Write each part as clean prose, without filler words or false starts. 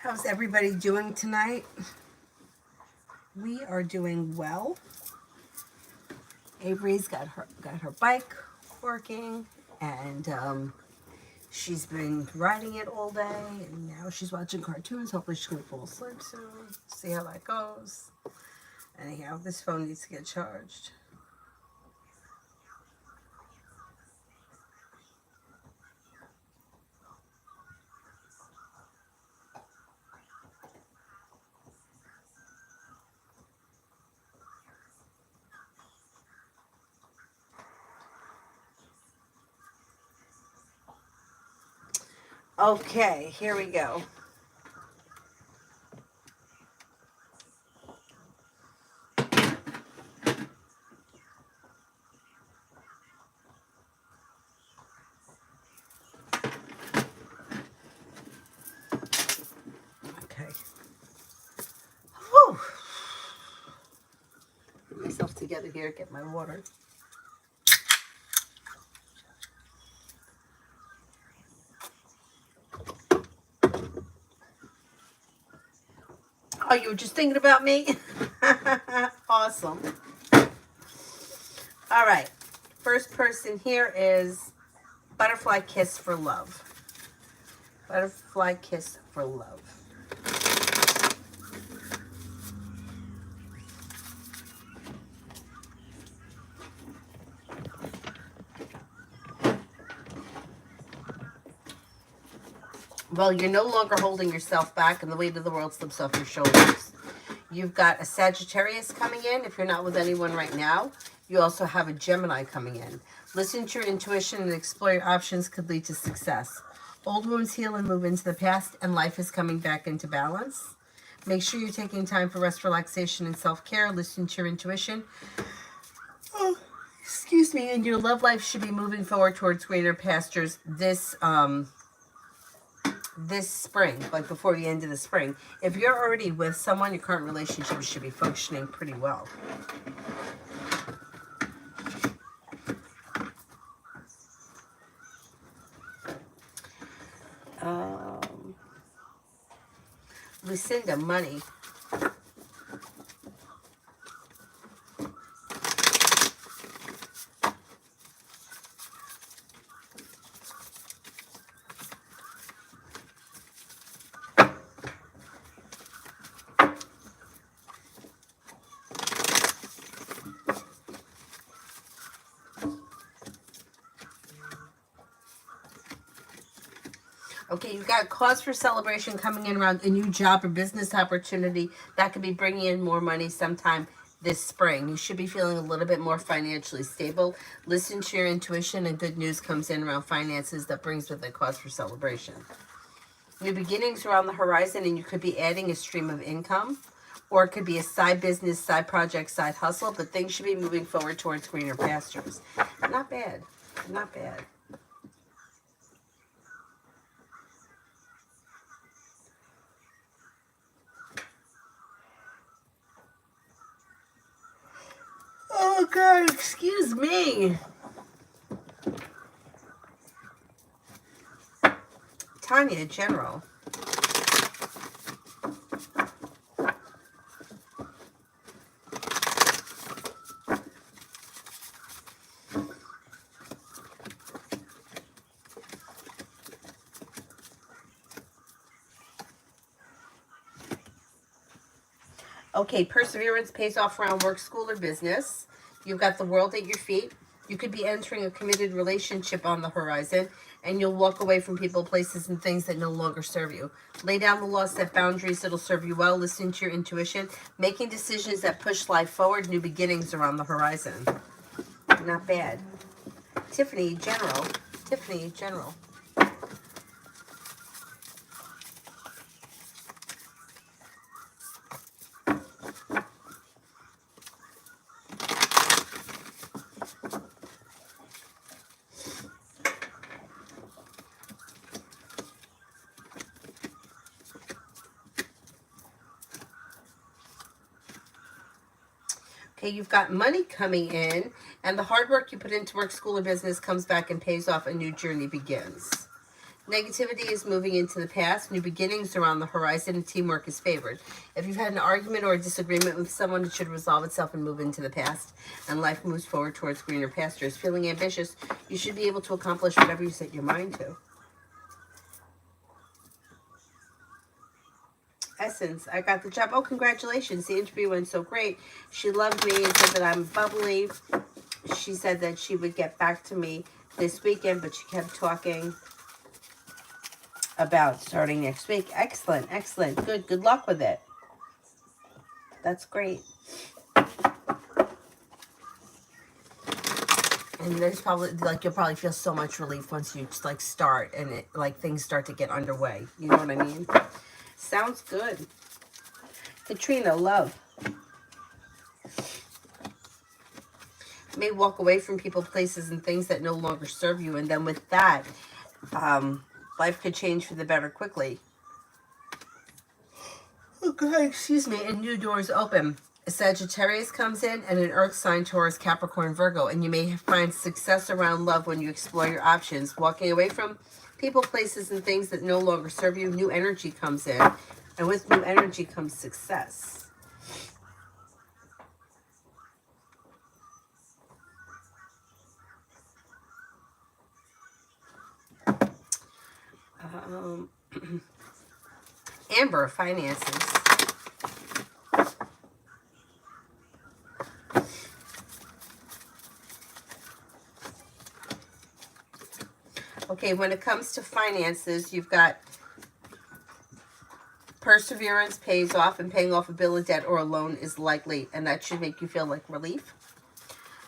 How's everybody doing tonight? We are doing well. Avery's got her bike working, and she's been riding it all day, and now she's watching cartoons. Hopefully she's gonna fall asleep soon. See how that goes. Anyhow, this phone needs to get charged. Okay, here we go. Okay. Whew. Get myself together here, get my water. Oh, you were just thinking about me? Awesome. All right. First person here is Butterfly Kiss for Love. Butterfly Kiss for Love. Well, you're no longer holding yourself back and the weight of the world slips off your shoulders. You've got a Sagittarius coming in if you're not with anyone right now. You also have a Gemini coming in. Listen to your intuition and explore your options could lead to success. Old wounds heal and move into the past, and life is coming back into balance. Make sure you're taking time for rest, relaxation, and self-care. Listen to your intuition. Oh, excuse me. And your love life should be moving forward towards greener pastures this spring, like before the end of the spring. If you're already with someone, your current relationship should be functioning pretty well. Lucinda, money. Okay, you've got cause for celebration coming in around a new job or business opportunity that could be bringing in more money sometime this spring. You should be feeling a little bit more financially stable. Listen to your intuition, and good news comes in around finances that brings with it cause for celebration. New beginnings are on the horizon, and you could be adding a stream of income, or it could be a side business, side project, side hustle, but things should be moving forward towards greener pastures. Not bad. Not bad. Oh, God, excuse me. Tanya, General. Okay, perseverance pays off around work, school, or business. You've got the world at your feet. You could be entering a committed relationship on the horizon, and you'll walk away from people, places, and things that no longer serve you. Lay down the law, set boundaries that'll serve you well. Listen to your intuition. Making decisions that push life forward. New beginnings are on the horizon. Not bad. Tiffany, General. Tiffany, General. Okay, you've got money coming in, and the hard work you put into work, school, or business comes back and pays off. A new journey begins. Negativity is moving into the past. New beginnings are on the horizon and teamwork is favored. If you've had an argument or a disagreement with someone, it should resolve itself and move into the past. And life moves forward towards greener pastures. Feeling ambitious, you should be able to accomplish whatever you set your mind to. Essence, I got the job. Oh, congratulations. The interview went so great. She loved me and said that I'm bubbly. She said that she would get back to me this weekend, but she kept talking about starting next week. Excellent, excellent. Good luck with it. That's great. And there's probably, like, you'll probably feel so much relief once you, like, start and it, like, things start to get underway. You know what I mean? Sounds good. Katrina, love. May walk away from people, places, and things that no longer serve you. And then with that, life could change for the better quickly. Okay, excuse me. And new doors open. A Sagittarius comes in and an Earth sign, Taurus, Capricorn, Virgo. And you may find success around love when you explore your options. Walking away from people, places, and things that no longer serve you. New energy comes in. And with new energy comes success. Amber, finances. Okay, when it comes to finances, you've got perseverance pays off, and paying off a bill of debt or a loan is likely, and that should make you feel like relief.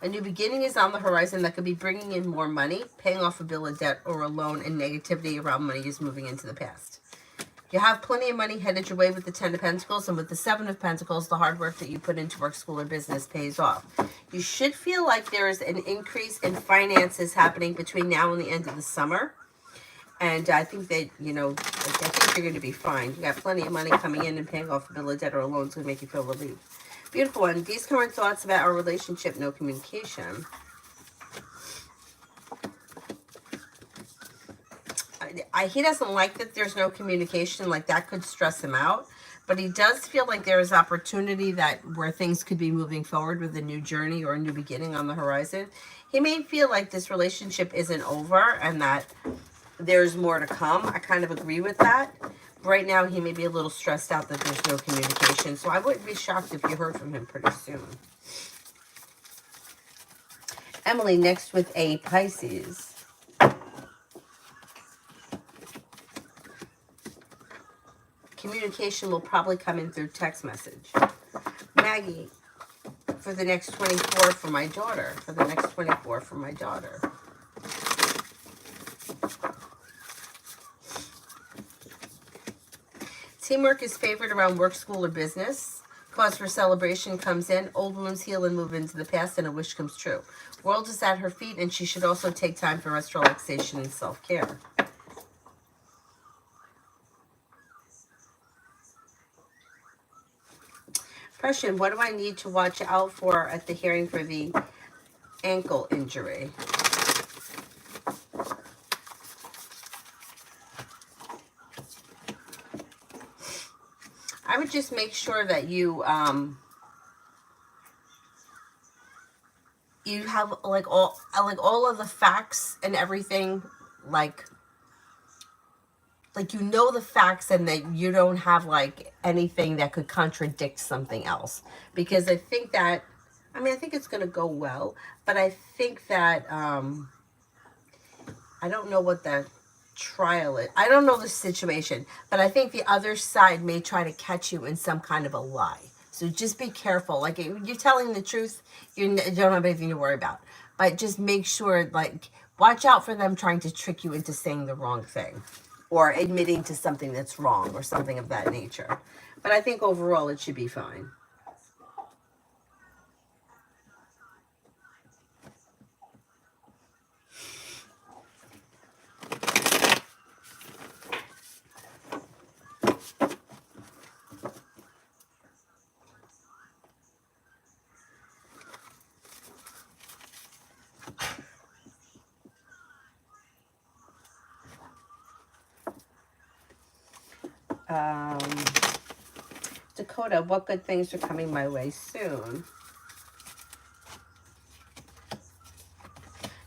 A new beginning is on the horizon that could be bringing in more money. Paying off a bill of debt or a loan, and negativity around money is moving into the past. You have plenty of money headed your way with the 10 of Pentacles, and with the 7 of Pentacles, the hard work that you put into work, school, or business pays off. You should feel like there is an increase in finances happening between now and the end of the summer. And I think that, you know, I think you're going to be fine. You got plenty of money coming in, and paying off a bill of debt or a loan is going to make you feel relieved. Beautiful one. These current thoughts about our relationship, no communication. He doesn't like that there's no communication. Like, that could stress him out. But he does feel like there is opportunity that where things could be moving forward with a new journey or a new beginning on the horizon. He may feel like this relationship isn't over and that there's more to come. I kind of agree with that. Right now, he may be a little stressed out that there's no communication. So I wouldn't be shocked if you heard from him pretty soon. Emily, next with a Pisces. Communication will probably come in through text message. Maggie, for the next 24 for my daughter. For the next 24 for my daughter. Teamwork is favored around work, school, or business. Cause for celebration comes in. Old wounds heal and move into the past, and a wish comes true. World is at her feet, and she should also take time for rest, relaxation, and self-care. Question, what do I need to watch out for at the hearing for the ankle injury? I would just make sure that you you have like all of the facts and everything, like you know the facts, and that you don't have like anything that could contradict something else. Because I think that, I mean, I think it's going to go well, but I think that I don't know what the trial is. I don't know the situation, but I think the other side may try to catch you in some kind of a lie. So just be careful. Like, if you're telling the truth, you don't have anything to worry about. But just make sure, like, watch out for them trying to trick you into saying the wrong thing, or admitting to something that's wrong, or something of that nature. But I think overall it should be fine. Um, Dakota, what good things are coming my way soon?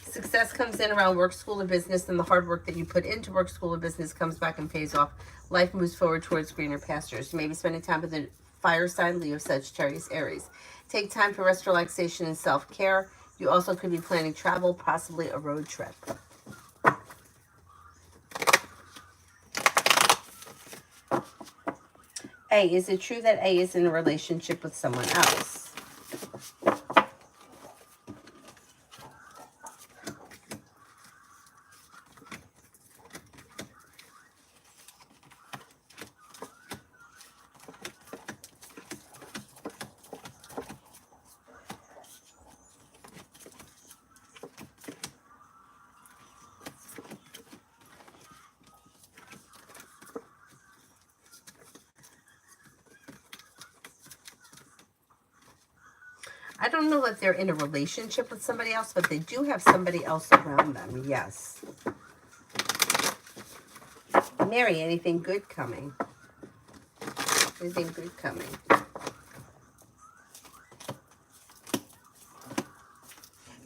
Success comes in around work, school, or business, and the hard work that you put into work, school, or business comes back and pays off. Life moves forward towards greener pastures. You may be spending time with the fire sign, Leo, Sagittarius, Aries. Take time for rest, relaxation, and self-care. You also could be planning travel, possibly a road trip. A, is it true that A is in a relationship with someone else? I don't know that they're in a relationship with somebody else, but they do have somebody else around them, yes. Mary, anything good coming? Anything good coming?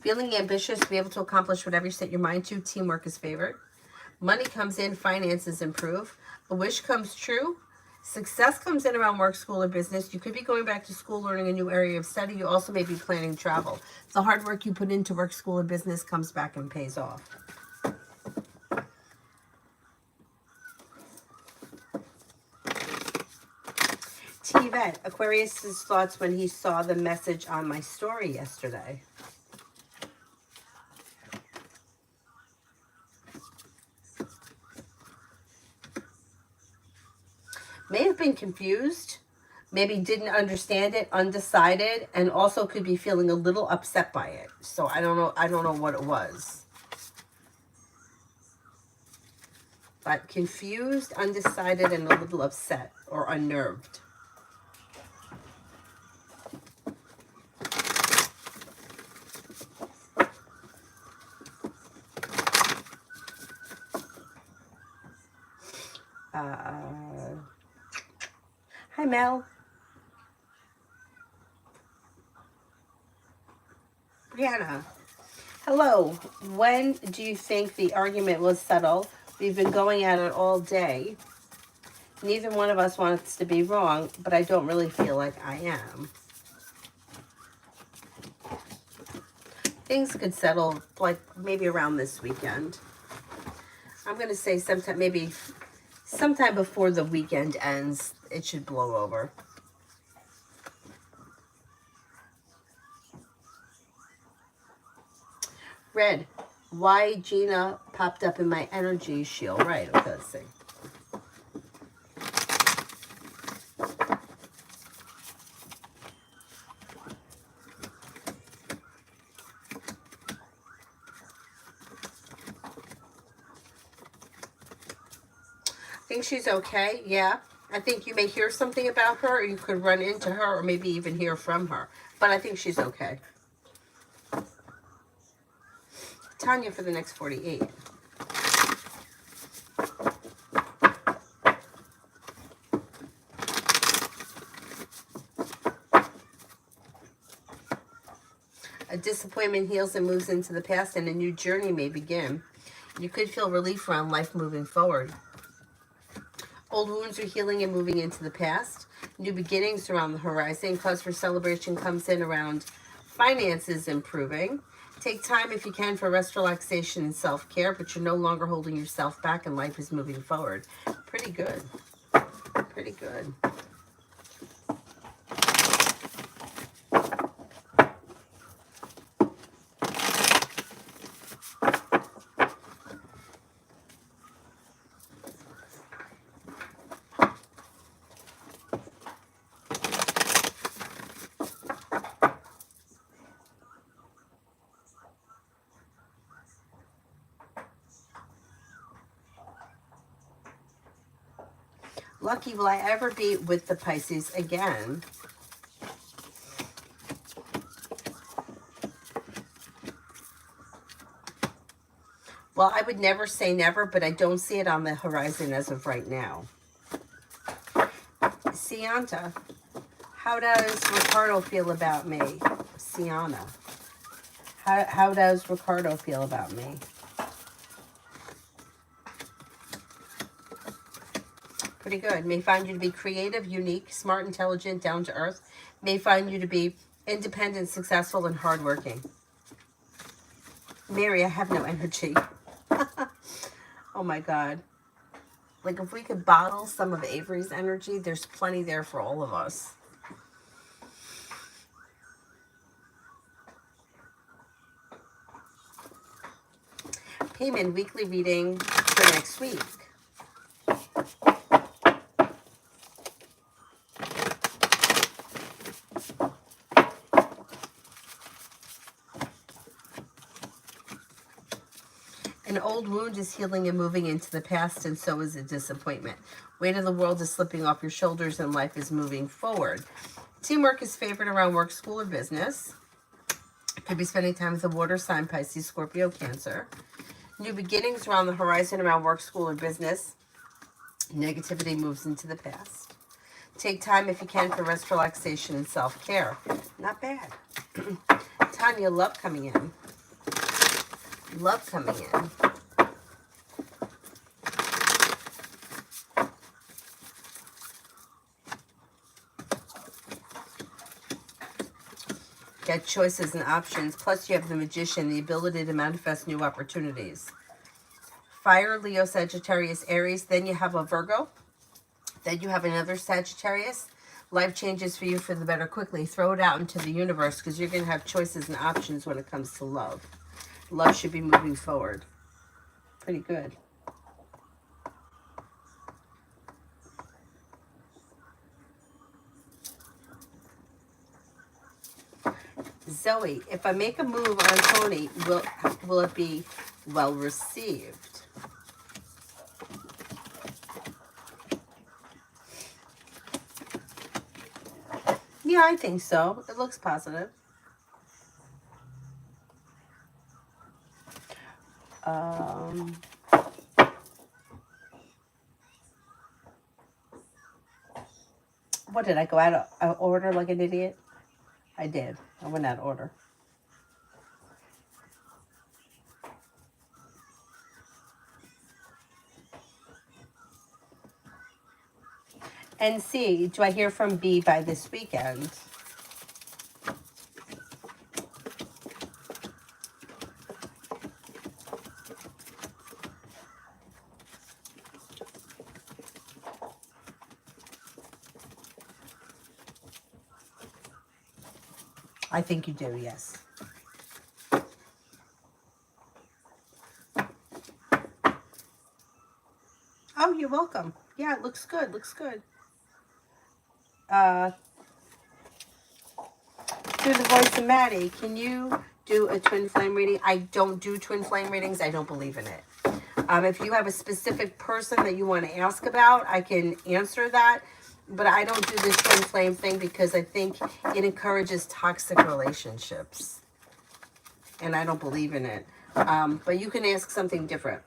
Feeling ambitious to be able to accomplish whatever you set your mind to. Teamwork is favored. Money comes in, finances improve. A wish comes true. Success comes in around work, school, or business. You could be going back to school, learning a new area of study. You also may be planning travel. The hard work you put into work, school, or business comes back and pays off. T-Vet, Aquarius' thoughts when he saw the message on my story yesterday. May have been confused, maybe didn't understand it, undecided, and also could be feeling a little upset by it. So I don't know what it was. But confused, undecided, and a little upset or unnerved. Hi, Mel. Brianna. Hello. When do you think the argument will settle? We've been going at it all day. Neither one of us wants to be wrong, but I don't really feel like I am. Things could settle like maybe around this weekend. I'm going to say sometime before the weekend ends, it should blow over. Red, why Gina popped up in my energy shield. Right, okay, let's see. I think she's okay, yeah. I think you may hear something about her, or you could run into her, or maybe even hear from her. But I think she's okay. Tanya for the next 48. A disappointment heals and moves into the past, and a new journey may begin. You could feel relief around life moving forward. Old wounds are healing and moving into the past. New beginnings around the horizon. Cause for celebration comes in around finances improving. Take time if you can for rest, relaxation, and self-care, but you're no longer holding yourself back and life is moving forward. Pretty good. Pretty good. Lucky, will I ever be with the Pisces again? Well, I would never say never, but I don't see it on the horizon as of right now. Sianta, how does Ricardo feel about me? Siana, how does Ricardo feel about me? Pretty good. May find you to be creative, unique, smart, intelligent, down to earth. May find you to be independent, successful, and hardworking. Mary, I have no energy. Oh my God. Like if we could bottle some of Avery's energy, there's plenty there for all of us. Payment weekly reading for next week. An old wound is healing and moving into the past, and so is a disappointment. Weight of the world is slipping off your shoulders, and life is moving forward. Teamwork is favored around work, school, or business. Could be spending time with a water sign, Pisces, Scorpio, Cancer. New beginnings around the horizon around work, school, or business. Negativity moves into the past. Take time if you can for rest, relaxation, and self-care. Not bad. Tanya, love coming in. Love coming in. Get choices and options. Plus, you have the Magician, the ability to manifest new opportunities. Fire, Leo, Sagittarius, Aries. Then you have a Virgo. Then you have another Sagittarius. Life changes for you for the better quickly. Throw it out into the universe because you're going to have choices and options when it comes to love. Love should be moving forward. Pretty good. Zoe, if I make a move on Tony, will it be well received? Yeah, I think so. It looks positive. What did I go out of order like an idiot? I did. I went out of order. And C, do I hear from B by this weekend? I think you do, yes. Oh, you're welcome. Yeah, it looks good. Looks good. Through the voice of Maddie, can you do a twin flame reading? I don't do twin flame readings. I don't believe in it. If you have a specific person that you want to ask about, I can answer that. But I don't do this twin flame thing because I think it encourages toxic relationships. And I don't believe in it. But you can ask something different.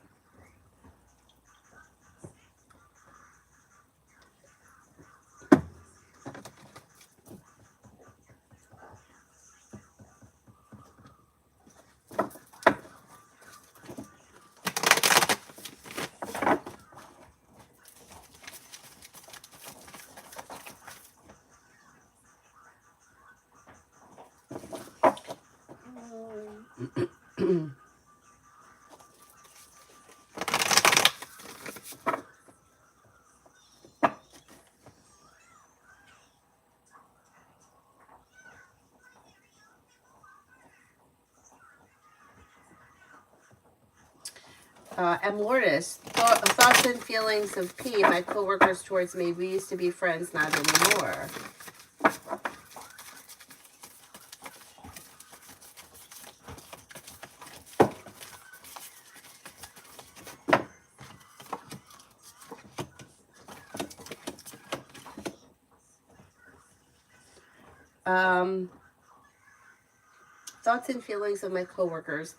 And Lourdes, thoughts and feelings of P, my coworkers towards me. We used to be friends, not anymore. Thoughts and feelings of my coworkers.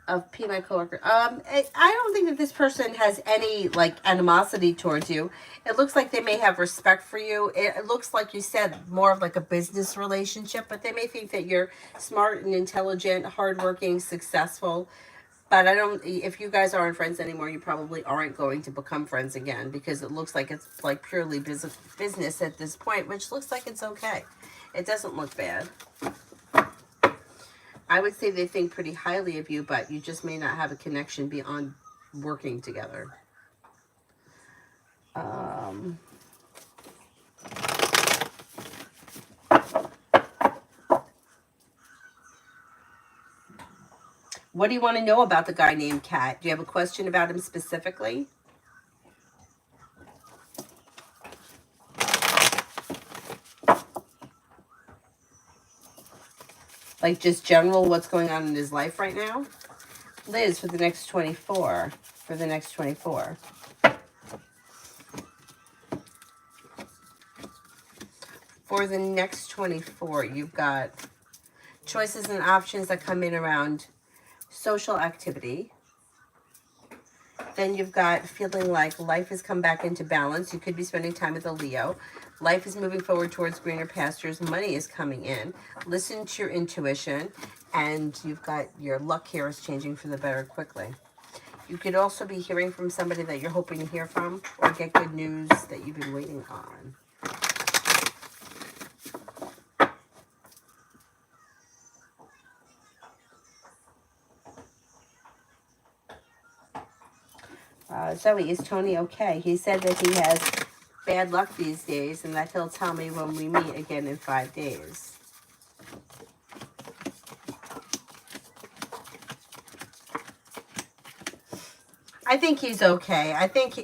of P, my coworker. I don't think that this person has any like animosity towards you. It looks like they may have respect for you. It looks like you said more of like a business relationship, but they may think that you're smart and intelligent, hardworking, successful. But I don't. If you guys aren't friends anymore, you probably aren't going to become friends again because it looks like it's like purely business at this point, which looks like it's okay. It doesn't look bad. I would say they think pretty highly of you, but you just may not have a connection beyond working together. Um, what do you want to know about the guy named Kat? Do you have a question about him specifically? Like just general what's going on in his life right now? Liz, for the next 24. For the next 24. For the next 24, you've got choices and options that come in around social activity. Then you've got feeling like life has come back into balance. You could be spending time with a Leo. Life is moving forward towards greener pastures. Money is coming in. Listen to your intuition. And you've got your luck here is changing for the better quickly. You could also be hearing from somebody that you're hoping to hear from or get good news that you've been waiting on. Zoe, is Tony okay? He said that he has bad luck these days and that he'll tell me when we meet again in 5 days. I think he's okay. I think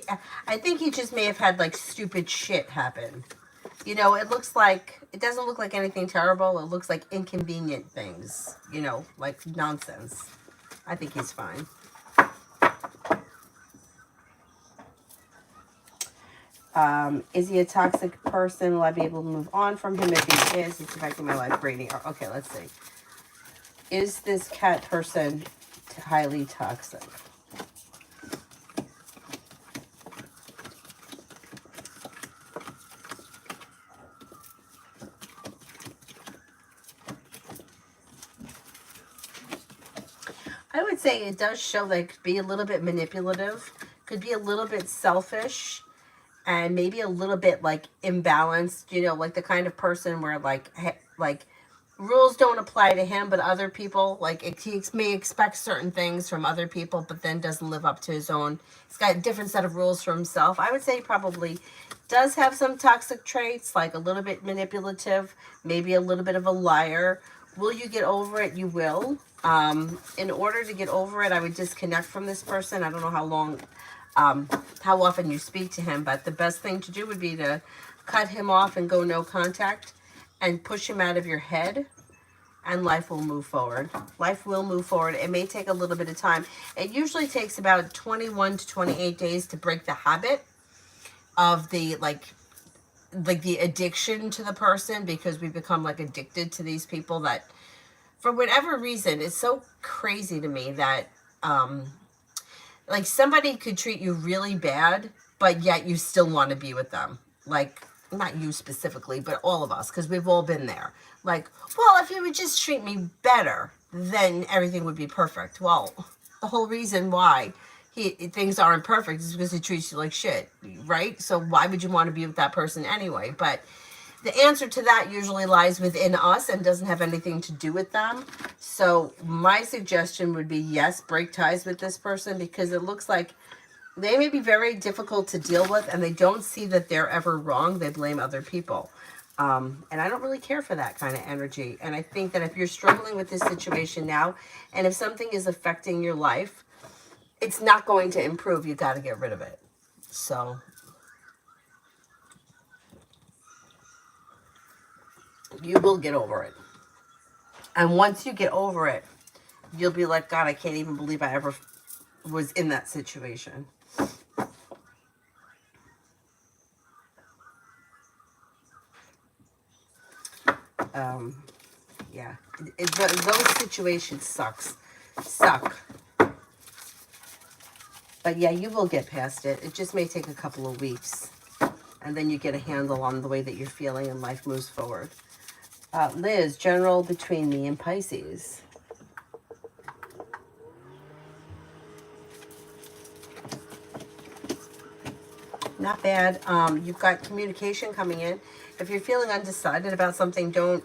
he just may have had like stupid shit happen. You know, it doesn't look like anything terrible. It looks like inconvenient things, you know, like nonsense. I think he's fine. Is he a toxic person? Will I be able to move on from him if he is? It's affecting my life, Brady. Okay, let's see. Is this cat person highly toxic? I would say it does show like be a little bit manipulative, could be a little bit selfish, and maybe a little bit like imbalanced, you know, like the kind of person where like rules don't apply to him, but other people, like he may expect certain things from other people, but then doesn't live up to his own. He's got a different set of rules for himself. I would say he probably does have some toxic traits, like a little bit manipulative, maybe a little bit of a liar. Will you get over it? You will. In order to get over it, I would disconnect from this person. I don't know how often you speak to him, but the best thing to do would be to cut him off and go no contact and push him out of your head, and life will move forward. Life will move forward. It may take a little bit of time. It usually takes about 21 to 28 days to break the habit of the the addiction to the person, because we become like addicted to these people that for whatever reason, it's so crazy to me that like somebody could treat you really bad, but yet you still want to be with them. Like, not you specifically, but all of us, because we've all been there. Like, well, if you would just treat me better, then everything would be perfect. Well, the whole reason why things aren't perfect is because he treats you like shit, right? So why would you want to be with that person anyway? But the answer to that usually lies within us and doesn't have anything to do with them. So my suggestion would be, yes, break ties with this person, because it looks like they may be very difficult to deal with and they don't see that they're ever wrong. They blame other people. And I don't really care for that kind of energy. And I think that if you're struggling with this situation now, and if something is affecting your life, it's not going to improve. You got to get rid of it. So you will get over it. And once you get over it, you'll be like, God, I can't even believe I ever was in that situation. Yeah, those situations suck. But yeah, you will get past it. It just may take a couple of weeks. And then you get a handle on the way that you're feeling and life moves forward. Liz, general between me and Pisces. Not bad. You've got communication coming in. If you're feeling undecided about something, don't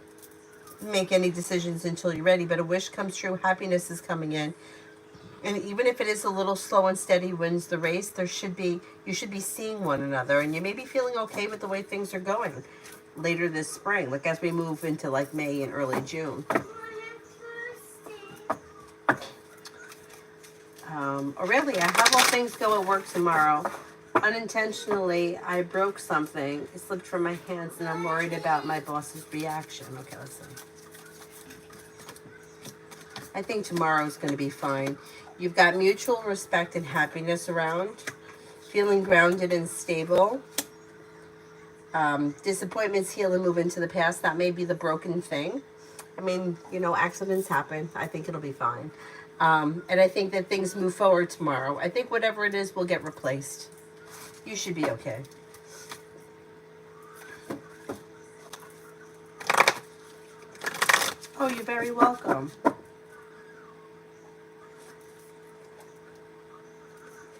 make any decisions until you're ready. But a wish comes true. Happiness is coming in. And even if it is a little slow and steady wins the race, you should be seeing one another. And you may be feeling okay with the way things are going later this spring, like as we move into like May and early June. Aurelia, how will things go at work tomorrow? Unintentionally, I broke something. It slipped from my hands and I'm worried about my boss's reaction. Okay, let's see. I think tomorrow's going to be fine. You've got mutual respect and happiness around. Feeling grounded and stable. Disappointments heal and move into the past. That may be the broken thing. I mean, you know, accidents happen. I think it'll be fine. And I think that things move forward tomorrow. I think whatever it is will get replaced. You should be okay. Oh, you're very welcome.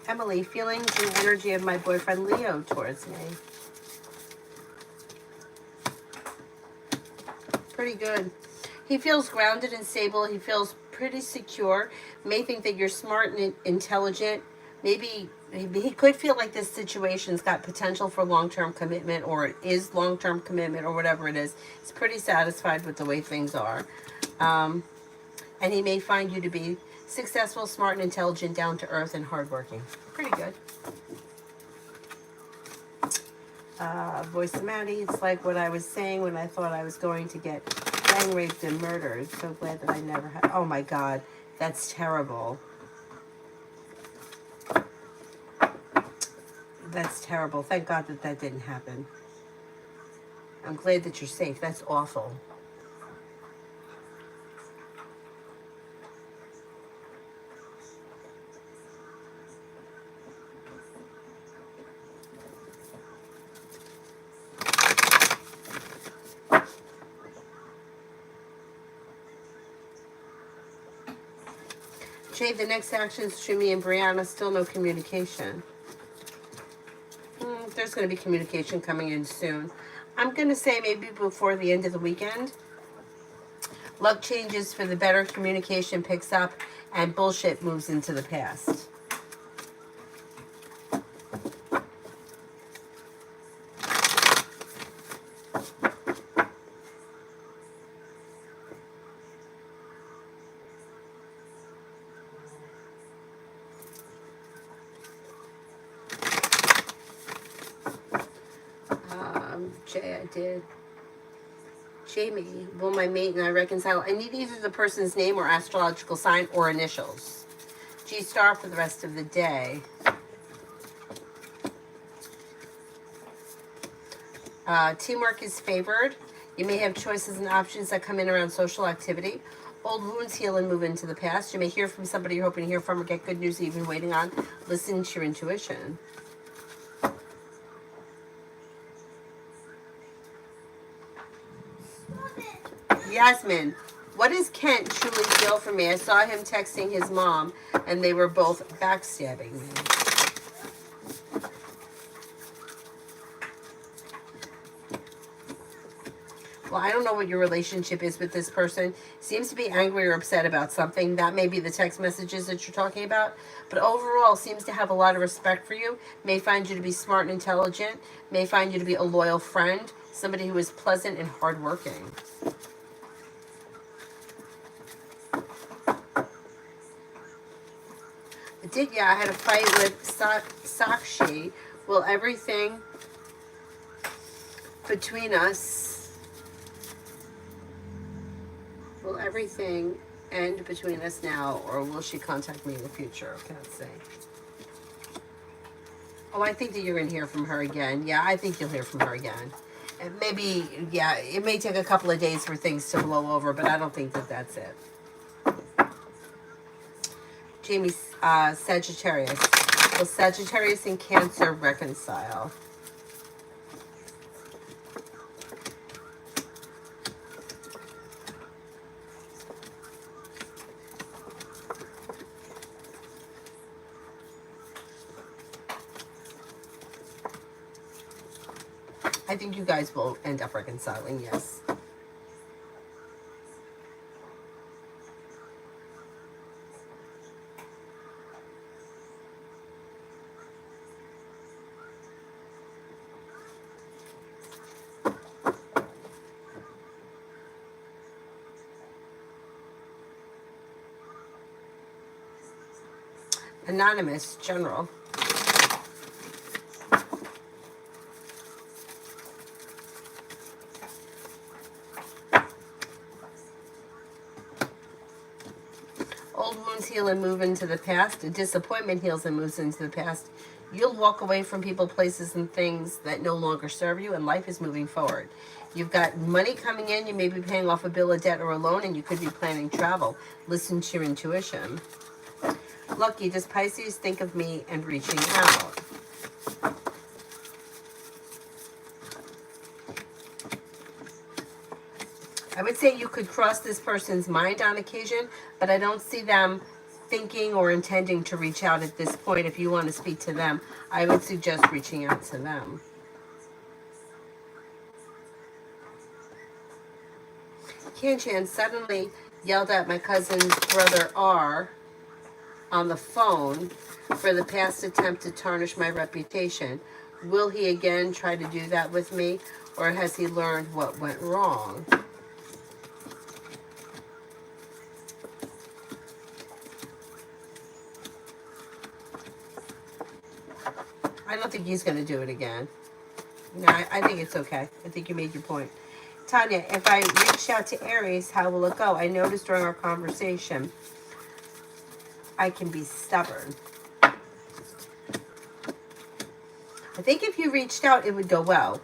Emily, feelings and energy of my boyfriend Leo towards me. Pretty good. He feels grounded and stable. He feels pretty secure. May think that you're smart and intelligent. Maybe he could feel like this situation's got potential for long-term commitment, or it is long-term commitment, or whatever it is. He's pretty satisfied with the way things are. And he may find you to be successful, smart, and intelligent, down to earth, and hardworking. Pretty good. Voice of Maddie, it's like what I was saying when I thought I was going to get gang raped and murdered. So glad that I never had. Oh my God, that's terrible. That's terrible. Thank God that that didn't happen. I'm glad that you're safe. That's awful. Jay, the next actions between me and Brianna, still no communication. There's going to be communication coming in soon. I'm going to say maybe before the end of the weekend. Luck changes for the better, communication picks up, and bullshit moves into the past. Jay, I did. Jamie, will my mate and I reconcile? I need either the person's name or astrological sign or initials. G-star for the rest of the day. Teamwork is favored. You may have choices and options that come in around social activity. Old wounds heal and move into the past. You may hear from somebody you're hoping to hear from or get good news you've been waiting on. Listen to your intuition. Yasmin, what does Kent truly feel for me? I saw him texting his mom, and they were both backstabbing me. Well, I don't know what your relationship is with this person. Seems to be angry or upset about something. That may be the text messages that you're talking about. But overall, seems to have a lot of respect for you. May find you to be smart and intelligent. May find you to be a loyal friend. Somebody who is pleasant and hardworking. I had a fight with Sakshi. Will everything between us, will everything end between us now, or will she contact me in the future? I can't say. Oh, I think that you're going to hear from her again. Yeah, I think you'll hear from her again. And maybe, yeah, it may take a couple of days for things to blow over, but I don't think that that's it. Jamie, Sagittarius. Will Sagittarius and Cancer reconcile? I think you guys will end up reconciling, yes. Anonymous, general. Old wounds heal and move into the past. Disappointment heals and moves into the past. You'll walk away from people, places, and things that no longer serve you, and life is moving forward. You've got money coming in. You may be paying off a bill, a debt, or a loan, and you could be planning travel. Listen to your intuition. Lucky, does Pisces think of me and reaching out? I would say you could cross this person's mind on occasion, but I don't see them thinking or intending to reach out at this point. If you want to speak to them, I would suggest reaching out to them. Kanchan suddenly yelled at my cousin's brother R on the phone for the past attempt to tarnish my reputation. Will he again try to do that with me, or has he learned what went wrong? I don't think he's going to do it again. No, I think it's okay. I think you made your point. Tanya, if I reach out to Aries, how will it go? I noticed during our conversation, I can be stubborn. I think if you reached out, it would go well.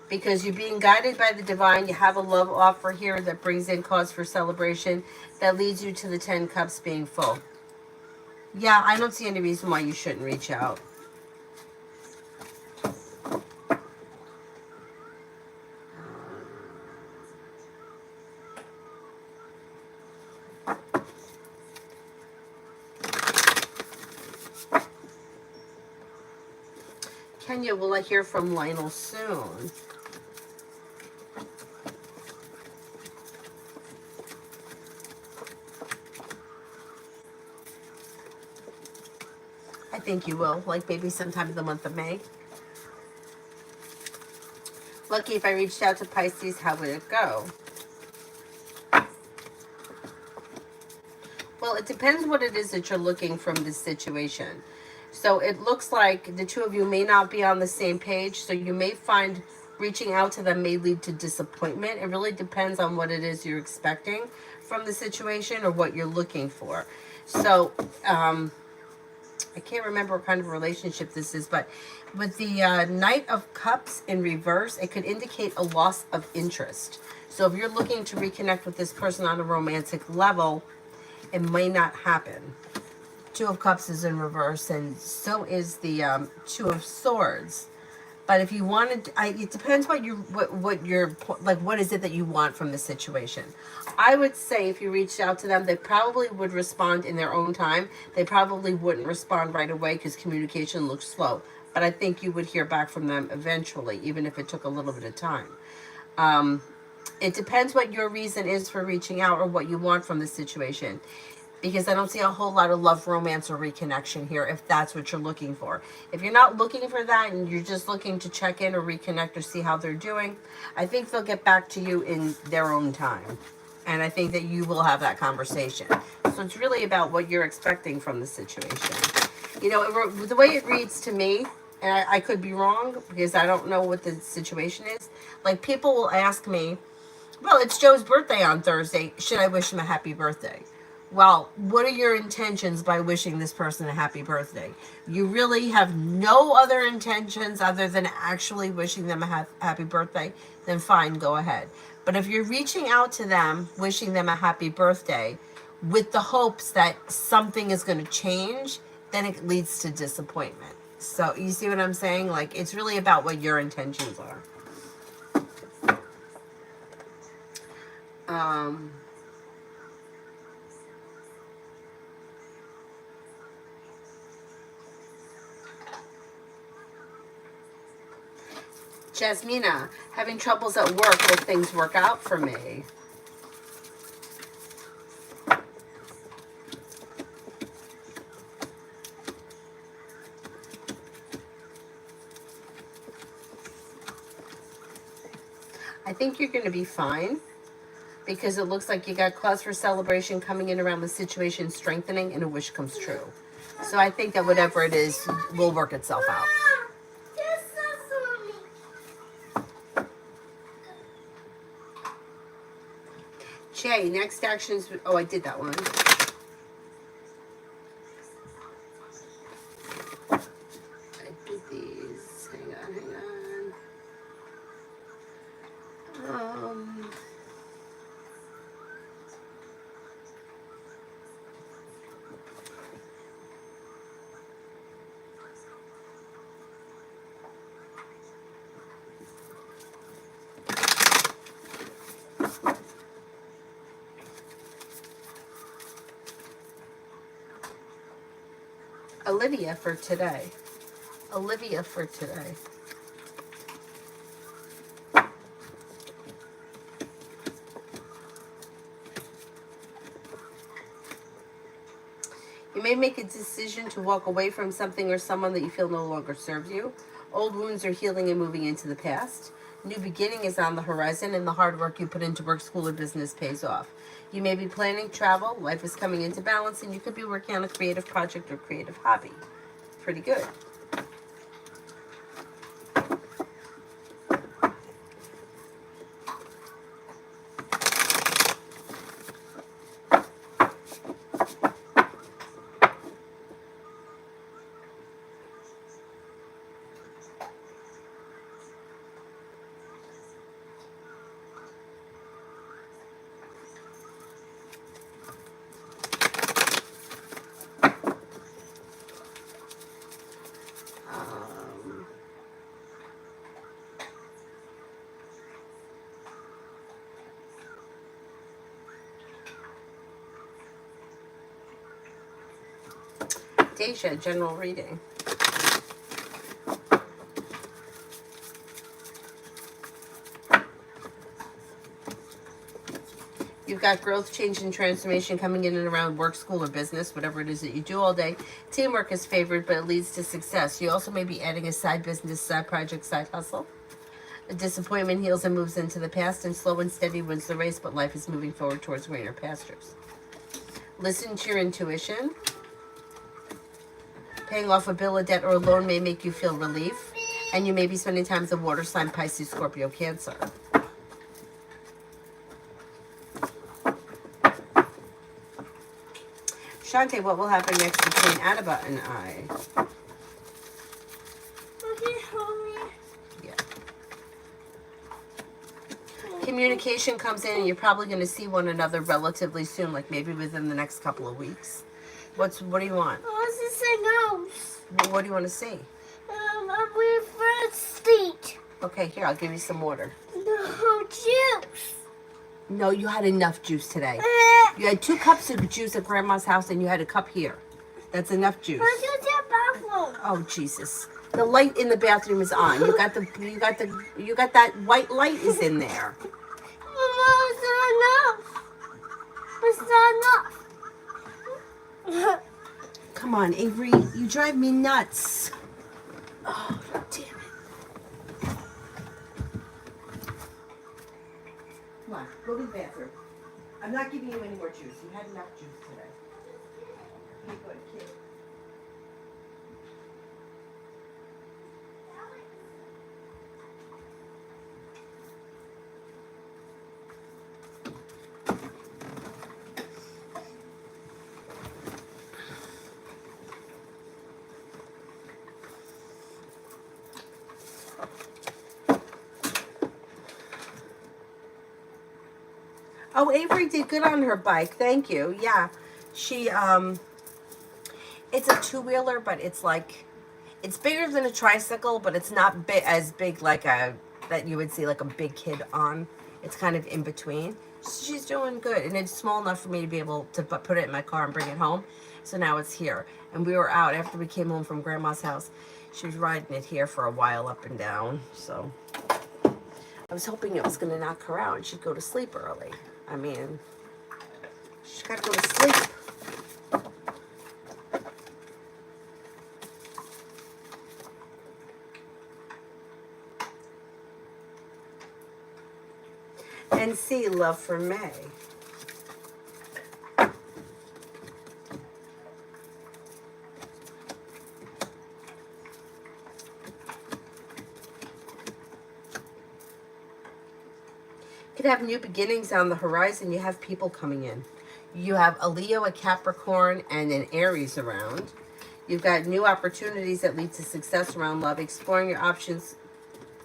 Because you're being guided by the divine. You have a love offer here that brings in cause for celebration. That leads you to the 10 cups being full. Yeah, I don't see any reason why you shouldn't reach out. Kenya, will I hear from Lionel soon? I think you will, like maybe sometime in the month of May. Lucky, if I reached out to Pisces, how would it go? Well, it depends what it is that you're looking from this situation. So it looks like the two of you may not be on the same page. So you may find reaching out to them may lead to disappointment. It really depends on what it is you're expecting from the situation or what you're looking for. So I can't remember what kind of relationship this is, but with the Knight of Cups in reverse, it could indicate a loss of interest. So if you're looking to reconnect with this person on a romantic level, it may not happen. Two of Cups is in reverse, and so is the Two of Swords. But if you wanted, it depends what you're like. What is it that you want from the situation? I would say if you reached out to them, they probably would respond in their own time. They probably wouldn't respond right away because communication looks slow. But I think you would hear back from them eventually, even if it took a little bit of time. It depends what your reason is for reaching out or what you want from the situation. Because I don't see a whole lot of love, romance, or reconnection here if that's what you're looking for. If you're not looking for that and you're just looking to check in or reconnect or see how they're doing, I think they'll get back to you in their own time. And I think that you will have that conversation. So it's really about what you're expecting from the situation. You know, the way it reads to me, and I could be wrong because I don't know what the situation is. Like, people will ask me, well, it's Joe's birthday on Thursday. Should I wish him a happy birthday? Well, what are your intentions by wishing this person a happy birthday? You really have no other intentions other than actually wishing them a happy birthday, then fine, go ahead. But if you're reaching out to them, wishing them a happy birthday, with the hopes that something is going to change then it leads to disappointment. So you see what I'm saying? Like, it's really about what your intentions are. Jasmina, having troubles at work, will things work out for me? I think you're going to be fine, because it looks like you got cause for celebration coming in around the situation strengthening, and a wish comes true. So I think that whatever it is will work itself out. Jay, next actions. Oh, I did that one. I did these. Hang on, hang on. Olivia for today. Olivia for today. You may make a decision to walk away from something or someone that you feel no longer serves you. Old wounds are healing and moving into the past. New beginning is on the horizon, and the hard work you put into work, school, or business pays off. You may be planning travel. Life is coming into balance, and you could be working on a creative project or creative hobby. Pretty good. Deja, general reading. You've got growth, change, and transformation coming in and around work, school, or business, whatever it is that you do all day. Teamwork is favored, but it leads to success. You also may be adding a side business, side project, side hustle. A disappointment heals and moves into the past, and slow and steady wins the race, but life is moving forward towards greener pastures. Listen to your intuition. Paying off a bill, a debt, or a loan may make you feel relief, and you may be spending time with the water sign, Pisces, Scorpio, Cancer. Shante, what will happen next between Annabelle and I? Yeah. Communication comes in, and you're probably going to see one another relatively soon, like maybe within the next couple of weeks. What do you want? What's this house? Well, what do you want to see? We first eat. Okay, here, I'll give you some water. No juice. No, you had enough juice today. You had 2 cups of juice at Grandma's house, and you had a cup here. That's enough juice. What's in the bathroom? Oh, Jesus. The light in the bathroom is on. You got that white light is in there. Mama, it's not enough. It's not enough. Come on, Avery. You drive me nuts. Oh, damn it. Come on, go to the bathroom. I'm not giving you any more juice. You had enough juice today. Be good, kid. Oh, Avery did good on her bike. Thank you. Yeah. She, it's a two-wheeler, but it's like, it's bigger than a tricycle, but it's not as big like a, that you would see like a big kid on. It's kind of in between. She's doing good, and it's small enough for me to be able to put it in my car and bring it home. So now it's here. And we were out after we came home from Grandma's house. She was riding it here for a while up and down. So I was hoping it was going to knock her out and she'd go to sleep early. I mean, she's got to go to sleep. And see, love for May. Could have new beginnings on the horizon. You have people coming in. You have a Leo, a Capricorn, and an Aries around. You've got new opportunities that lead to success around love. Exploring your options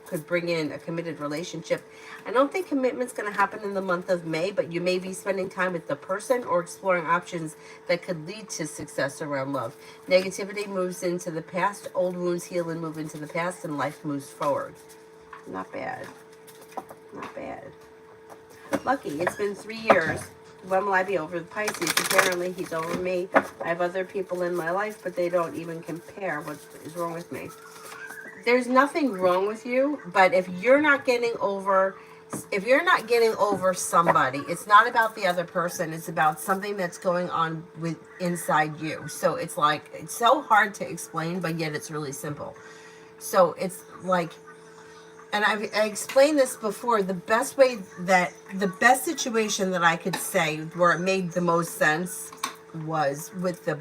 could bring in a committed relationship. I don't think commitment's going to happen in the month of May, but you may be spending time with the person or exploring options that could lead to success around love. Negativity moves into the past. Old wounds heal and move into the past, and life moves forward. Not bad. Not bad. Lucky, it's been 3 years. When will I be over the Pisces? Apparently, he's over me. I have other people in my life, but they don't even compare. What is wrong with me? There's nothing wrong with you, but if you're not getting over somebody, it's not about the other person. It's about something that's going on with inside you. So it's like, it's so hard to explain, but yet it's really simple. So it's like, and I explained this before, the best situation that I could say where it made the most sense was with the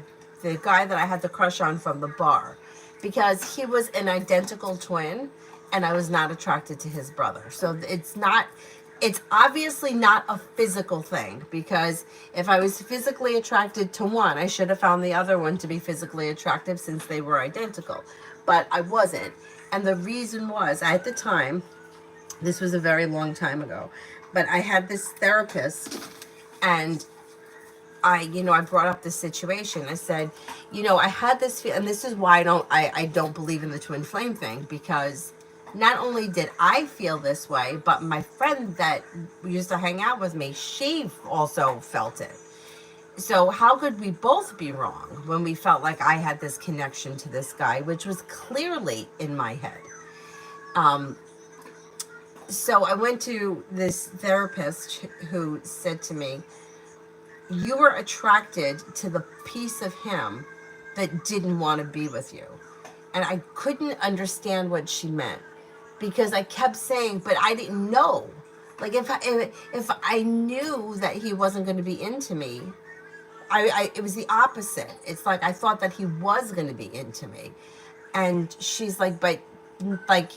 guy that I had the crush on from the bar, because he was an identical twin and I was not attracted to his brother. So it's obviously not a physical thing, because if I was physically attracted to one, I should have found the other one to be physically attractive since they were identical, but I wasn't. And the reason was, at the time, this was a very long time ago, but I had this therapist, and I brought up this situation. I said, I had this, and this is why I don't believe in the twin flame thing, because not only did I feel this way, but my friend that used to hang out with me, she also felt it. So how could we both be wrong when we felt like I had this connection to this guy, which was clearly in my head? So I went to this therapist who said to me, you were attracted to the piece of him that didn't want to be with you. And I couldn't understand what she meant, because I kept saying, but I didn't know. Like, if I knew that he wasn't going to be into me, it was the opposite. It's like I thought that he was going to be into me. And she's like, but like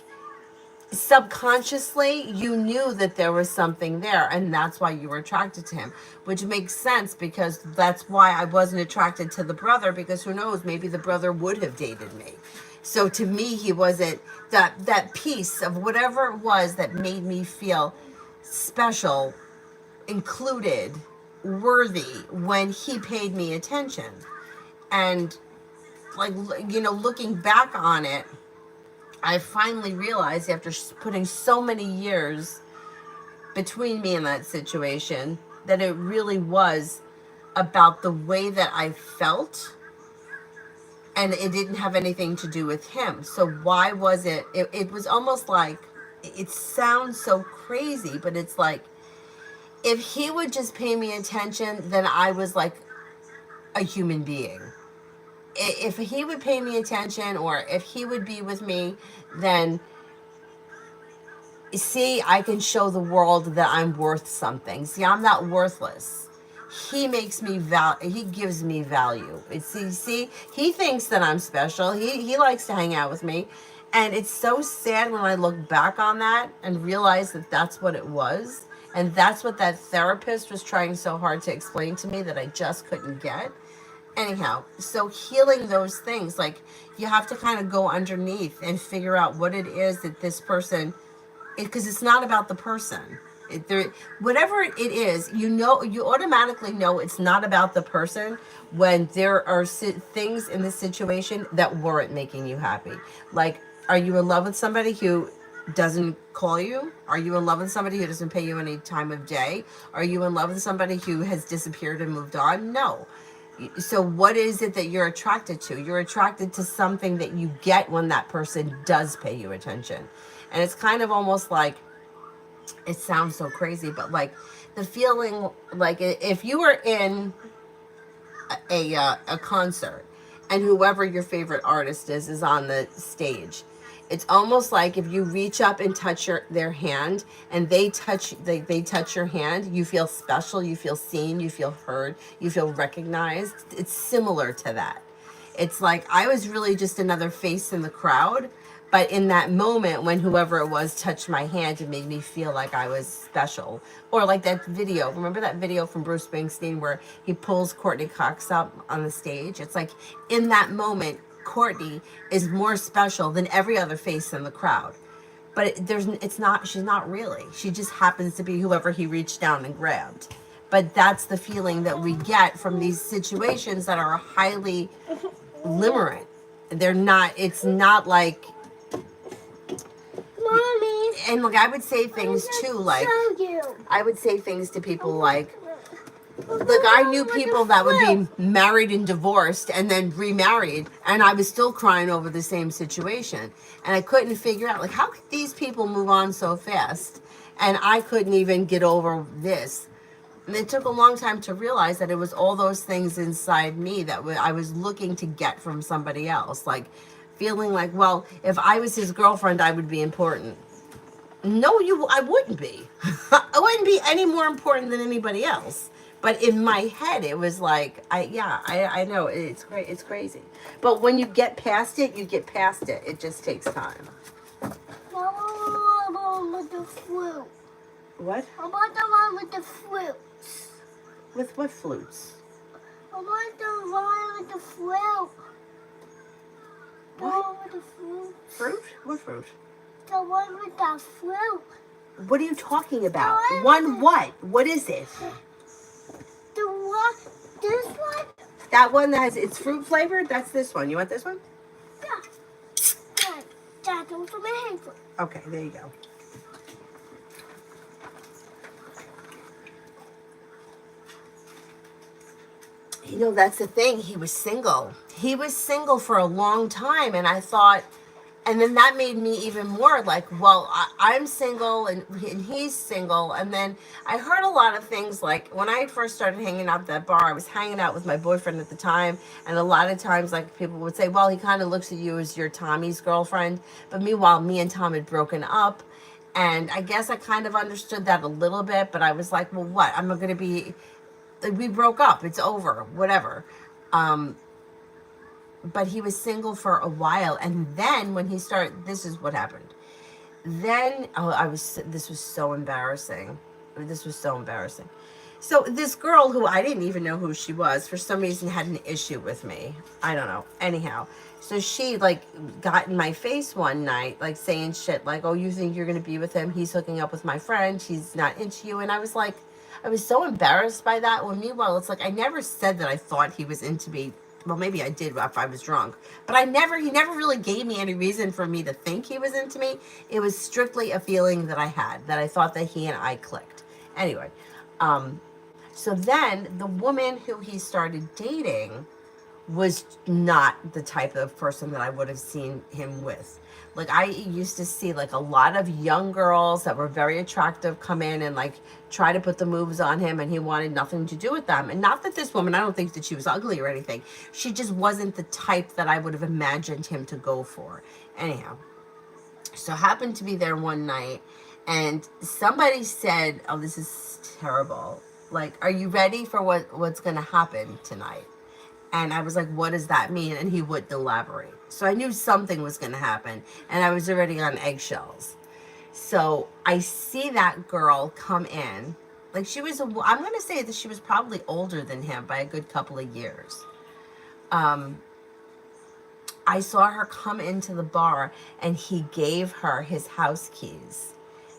subconsciously you knew that there was something there, and that's why you were attracted to him, which makes sense, because that's why I wasn't attracted to the brother, because who knows, maybe the brother would have dated me. So to me, he wasn't that piece of whatever it was that made me feel special, included, worthy, when he paid me attention. And like, looking back on it, I finally realized, after putting so many years between me and that situation, that it really was about the way that I felt, and it didn't have anything to do with him. So why was it? It was almost like, it sounds so crazy, but it's like, if he would just pay me attention, then I was like a human being. If he would pay me attention, or if he would be with me, then see, I can show the world that I'm worth something. See, I'm not worthless. He makes me he gives me value. See, he thinks that I'm special. He likes to hang out with me. And it's so sad when I look back on that and realize that that's what it was. And that's what that therapist was trying so hard to explain to me, that I just couldn't get. Anyhow, so healing those things, like, you have to kind of go underneath and figure out what it is that this person, because it's not about the person. Whatever it is, you automatically know it's not about the person when there are things in the situation that weren't making you happy. Like, are you in love with somebody who doesn't call you? Are you in love with somebody who doesn't pay you any time of day? Are you in love with somebody who has disappeared and moved on? No. So what is it that you're attracted to? You're attracted to something that you get when that person does pay you attention. And it's kind of almost like, it sounds so crazy, but like the feeling, like if you were in a concert and whoever your favorite artist is on the stage, it's almost like if you reach up and touch their hand and they touch your hand, you feel special, you feel seen, you feel heard, you feel recognized. It's similar to that. It's like I was really just another face in the crowd, but in that moment when whoever it was touched my hand, it made me feel like I was special. Or like that video. Remember that video from Bruce Springsteen where he pulls Courtney Cox up on the stage? It's like in that moment, Courtney is more special than every other face in the crowd. But she's not really. She just happens to be whoever he reached down and grabbed. But that's the feeling that we get from these situations that are highly limerent. It's not like, Mommy. and like I would say things too, like I would say things to people like I knew people that would be married and divorced and then remarried, and I was still crying over the same situation, and I couldn't figure out like how could these people move on so fast, and I couldn't even get over this. And it took a long time to realize that it was all those things inside me that I was looking to get from somebody else, like feeling like, well, if I was his girlfriend, I would be important. No, I wouldn't be. I wouldn't be any more important than anybody else. But in my head, it was like, I know it's great, it's crazy. But when you get past it, you get past it. It just takes time. Mama, with the fruit. What? I want the one with the fruits. With what flutes? I want the one with the fruit. The What? one with the fruit. Fruit? What fruit? The one with the fruit. What are you talking about? The One what? What is it? The one, this one? That one that has, it's fruit flavored? That's this one. You want this one? Yeah. That's also my favorite. Okay, there you go. You know, that's the thing. He was single. He was single for a long time. And I thought, and then that made me even more like, well, I'm single and he's single. And then I heard a lot of things like when I first started hanging out at that bar, I was hanging out with my boyfriend at the time. And a lot of times, like, people would say, well, he kind of looks at you as your Tommy's girlfriend. But meanwhile, me and Tom had broken up. And I guess I kind of understood that a little bit. But I was like, well, what? I'm not going to be... We broke up. It's over. Whatever. But he was single for a while. And then when he started, this is what happened. Then, this was so embarrassing. This was so embarrassing. So this girl who I didn't even know who she was, for some reason had an issue with me. I don't know. Anyhow. So she like got in my face one night, like saying shit like, oh, you think you're going to be with him? He's hooking up with my friend. He's not into you. And I was like, I was so embarrassed by that. When meanwhile, it's like I never said that I thought he was into me. Well, maybe I did if I was drunk. But he never really gave me any reason for me to think he was into me. It was strictly a feeling that I had, that I thought that he and I clicked. Anyway, so then the woman who he started dating was not the type of person that I would have seen him with. Like, I used to see like a lot of young girls that were very attractive come in and like try to put the moves on him, and he wanted nothing to do with them. And not that this woman, I don't think that she was ugly or anything. She just wasn't the type that I would have imagined him to go for. Anyhow, so happened to be there one night, and somebody said, oh, this is terrible. Like, are you ready for what's going to happen tonight? And I was like, what does that mean? And he wouldn't elaborate. So I knew something was going to happen. And I was already on eggshells. So I see that girl come in. Like, she was, I'm going to say that she was probably older than him by a good couple of years. I saw her come into the bar, and he gave her his house keys.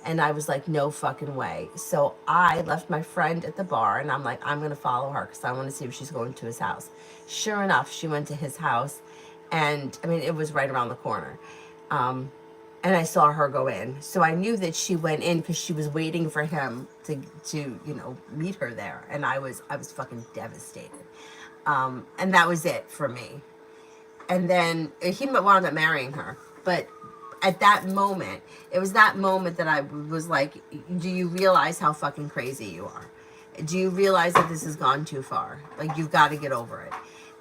And I was like, no fucking way. So I left my friend at the bar and I'm like, I'm going to follow her because I want to see if she's going to his house. Sure enough, she went to his house. And I mean, it was right around the corner. And I saw her go in. So I knew that she went in because she was waiting for him to meet her there. And I was fucking devastated. And that was it for me. And then he wound up marrying her. But at that moment, it was that moment that I was like, do you realize how fucking crazy you are? Do you realize that this has gone too far? Like, you've got to get over it.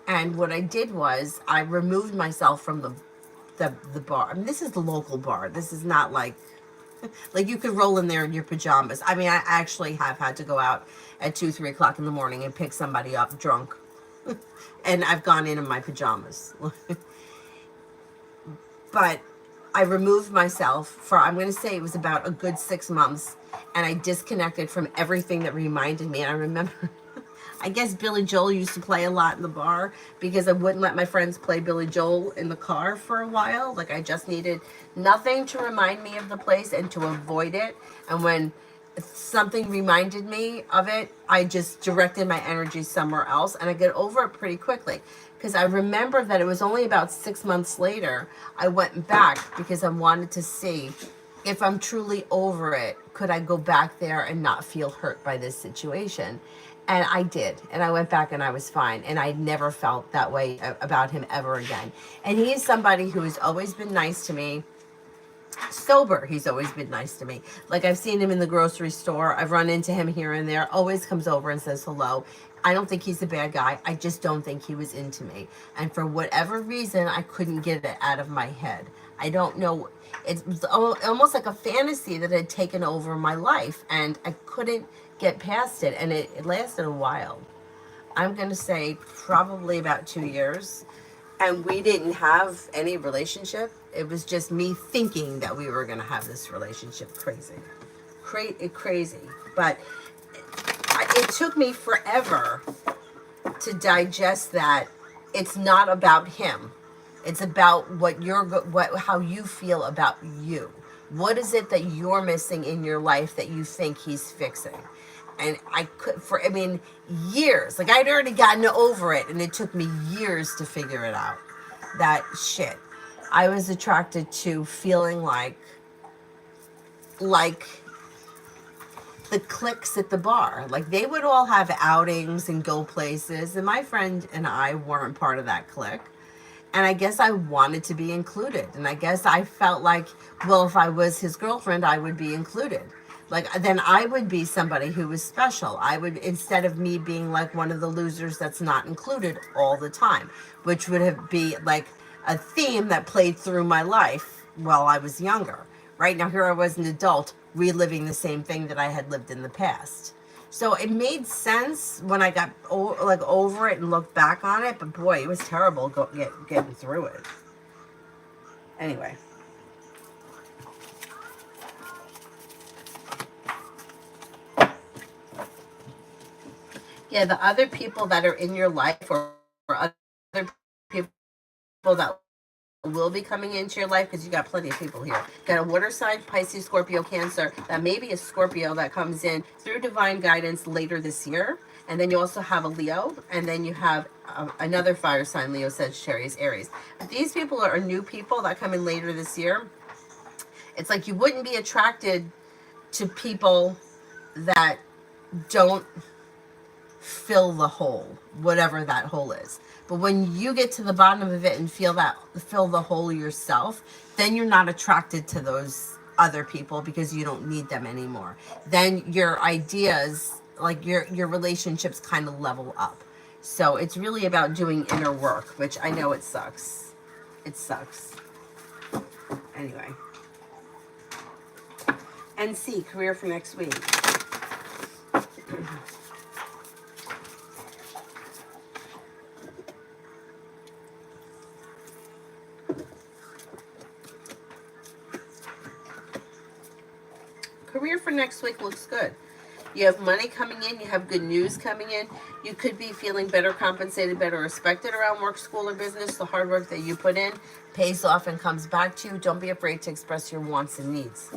And what I did was I removed myself from the bar. I mean, this is the local bar. This is not like you could roll in there in your pajamas. I mean, I actually have had to go out at 2, 3 o'clock in the morning and pick somebody up drunk. And I've gone in my pajamas. But I removed myself for, I'm going to say it was about a good 6 months. And I disconnected from everything that reminded me. And I remember, I guess Billy Joel used to play a lot in the bar because I wouldn't let my friends play Billy Joel in the car for a while. Like, I just needed nothing to remind me of the place and to avoid it. And when something reminded me of it, I just directed my energy somewhere else, and I get over it pretty quickly. Because I remember that it was only about 6 months later, I went back because I wanted to see if I'm truly over it, could I go back there and not feel hurt by this situation? And I did. And I went back and I was fine. And I never felt that way about him ever again. And he is somebody who has always been nice to me. Sober, he's always been nice to me. Like, I've seen him in the grocery store. I've run into him here and there. Always comes over and says hello. I don't think he's a bad guy. I just don't think he was into me. And for whatever reason, I couldn't get it out of my head. I don't know. It was almost like a fantasy that had taken over my life. And I couldn't get past it. And it lasted a while. I'm going to say probably about 2 years. And we didn't have any relationship. It was just me thinking that we were going to have this relationship. Crazy. Crazy. But it took me forever to digest that it's not about him. It's about how you feel about you. What is it that you're missing in your life that you think he's fixing? And years. Like, I'd already gotten over it, and it took me years to figure it out. That shit. I was attracted to feeling like the cliques at the bar. Like, they would all have outings and go places, and my friend and I weren't part of that clique. And I guess I wanted to be included. And I guess I felt like, well, if I was his girlfriend, I would be included. Like, then I would be somebody who was special. I would, instead of me being like one of the losers that's not included all the time, which would be like a theme that played through my life while I was younger. Right now, here I was an adult reliving the same thing that I had lived in the past. So it made sense when I got over it and looked back on it. But boy, it was terrible getting through it. Anyway. Yeah, the other people that are in your life or other people that will be coming into your life, because you got plenty of people here. Got a water sign, Pisces, Scorpio, Cancer. That may be a Scorpio that comes in through divine guidance later this year. And then you also have a Leo, and then you have another fire sign, Leo, Sagittarius, Aries. But these people are new people that come in later this year. It's like you wouldn't be attracted to people that don't fill the hole, whatever that hole is. But when you get to the bottom of it and fill the hole yourself, then you're not attracted to those other people because you don't need them anymore. Then your ideas, like your relationships, kind of level up. So it's really about doing inner work, which I know it sucks. It sucks. Anyway. And C, career for next week. Career for next week looks good. You have money coming in. You have good news coming in. You could be feeling better compensated, better respected around work, school, or business. The hard work that you put in pays off and comes back to you. Don't be afraid to express your wants and needs.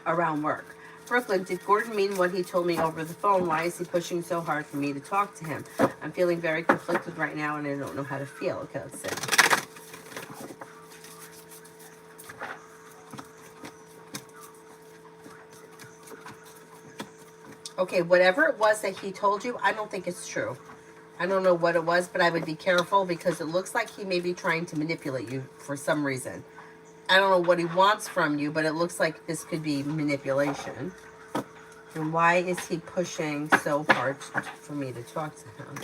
around work. Brooklyn, did Gordon mean what he told me over the phone? Why is he pushing so hard for me to talk to him? I'm feeling very conflicted right now and I don't know how to feel. Okay, let's see. Okay, whatever it was that he told you, I don't think it's true. I don't know what it was, but I would be careful because it looks like he may be trying to manipulate you for some reason. I don't know what he wants from you, but it looks like this could be manipulation. And why is he pushing so hard for me to talk to him?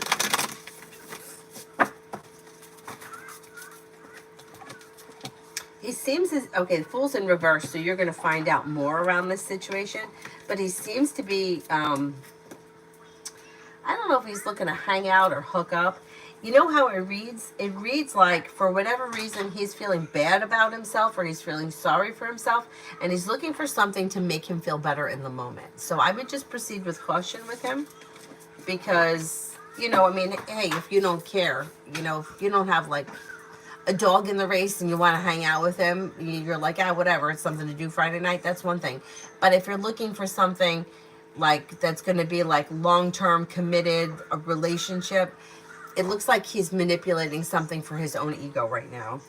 He seems as, okay, the Fool's in reverse, so you're going to find out more around this situation. But he seems to be, I don't know if he's looking to hang out or hook up. You know how it reads? It reads like, for whatever reason, he's feeling bad about himself or he's feeling sorry for himself, and he's looking for something to make him feel better in the moment. So I would just proceed with caution with him because, you know, I mean, hey, if you don't care, you know, if you don't have like a dog in the race and you want to hang out with him, you're like, ah, whatever, it's something to do Friday night, that's one thing. But if you're looking for something like that's going to be like long-term committed, a relationship, it looks like he's manipulating something for his own ego right now.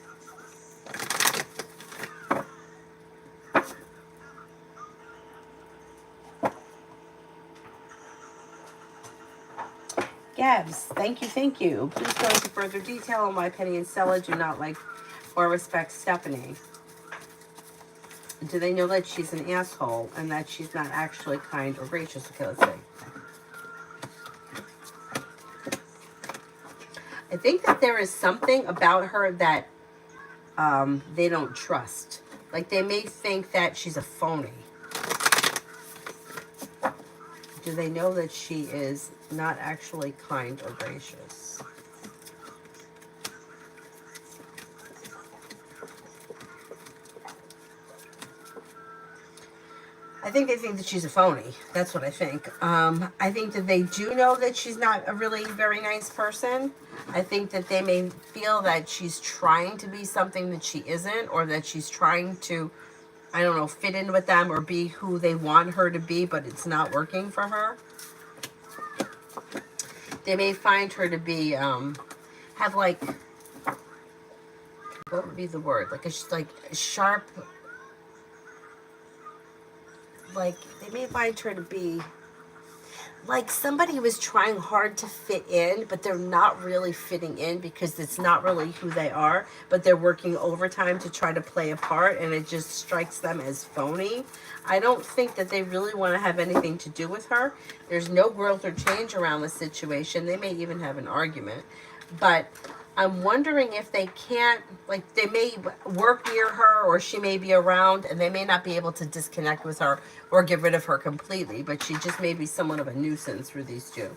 Gabs, thank you, thank you. Please go into further detail on why Penny and Stella do not like or respect Stephanie. Do they know that she's an asshole and that she's not actually kind or gracious? Okay, let's see. I think that there is something about her that they don't trust. Like they may think that she's a phony. Do they know that she is not actually kind or gracious? I think they think that she's a phony. That's what I think. I think that they do know that she's not a really very nice person. I think that they may feel that she's trying to be something that she isn't, or that she's trying to, I don't know, fit in with them or be who they want her to be, but it's not working for her. They may find her to be, have like, what would be the word? Like a sharp, like they may find her to be like somebody who is trying hard to fit in, but they're not really fitting in because it's not really who they are, but they're working overtime to try to play a part, and it just strikes them as phony. I don't think that they really want to have anything to do with her. There's no growth or change around the situation. They may even have an argument, but I'm wondering if they can't, like, they may work near her or she may be around and they may not be able to disconnect with her or get rid of her completely, but she just may be somewhat of a nuisance for these two.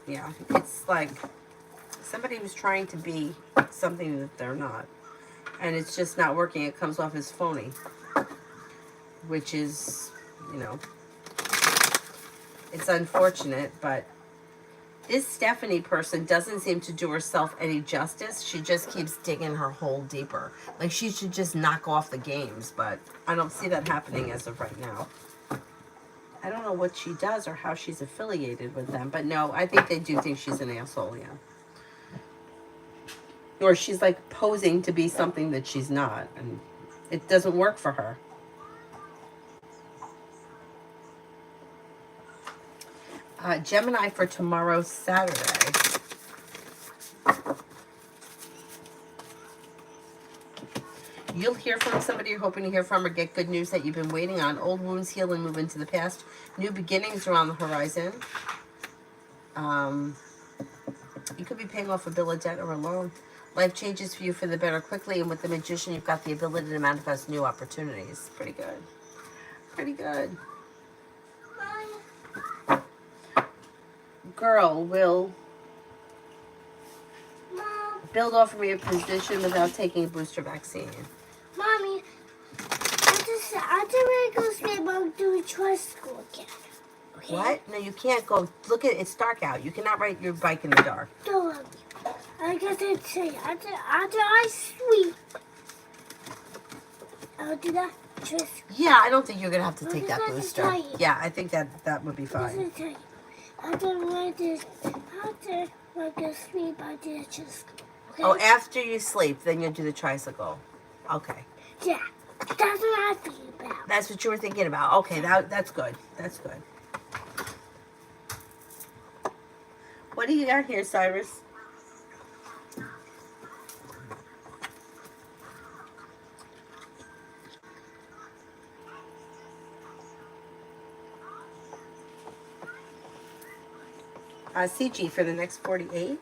Yeah, it's like somebody who's trying to be something that they're not. And it's just not working. It comes off as phony, which is, you know, it's unfortunate, but this Stephanie person doesn't seem to do herself any justice. She just keeps digging her hole deeper. Like she should just knock off the games, but I don't see that happening as of right now. I don't know what she does or how she's affiliated with them, but no, I think they do think she's an asshole, yeah. Or she's like posing to be something that she's not, and it doesn't work for her. Gemini for tomorrow, Saturday. You'll hear from somebody you're hoping to hear from or get good news that you've been waiting on. Old wounds heal and move into the past. New beginnings are on the horizon. You could be paying off a bill of debt or a loan. Life changes for you for the better quickly, and with the Magician, you've got the ability to manifest new opportunities. Pretty good. Pretty good. Girl will build off of your position without taking a booster vaccine. Mommy, I just want to go see Mom do trust school again. Okay? What? No, you can't go. Look at it's dark out. You cannot ride your bike in the dark. Don't. I guess I'd say after I sleep. I'll do that. Trisk. Yeah, I don't think you're going to have to What take is that that to booster. tell you? Yeah, I think that would be fine. Listen, after I go sleep, I do the trisk. Okay? Oh, after you sleep, then you'll do the tricycle. Okay. Yeah, that's what I think about. That's what you were thinking about. Okay, that's good. That's good. What do you got here, Cyrus? CG for the next 48.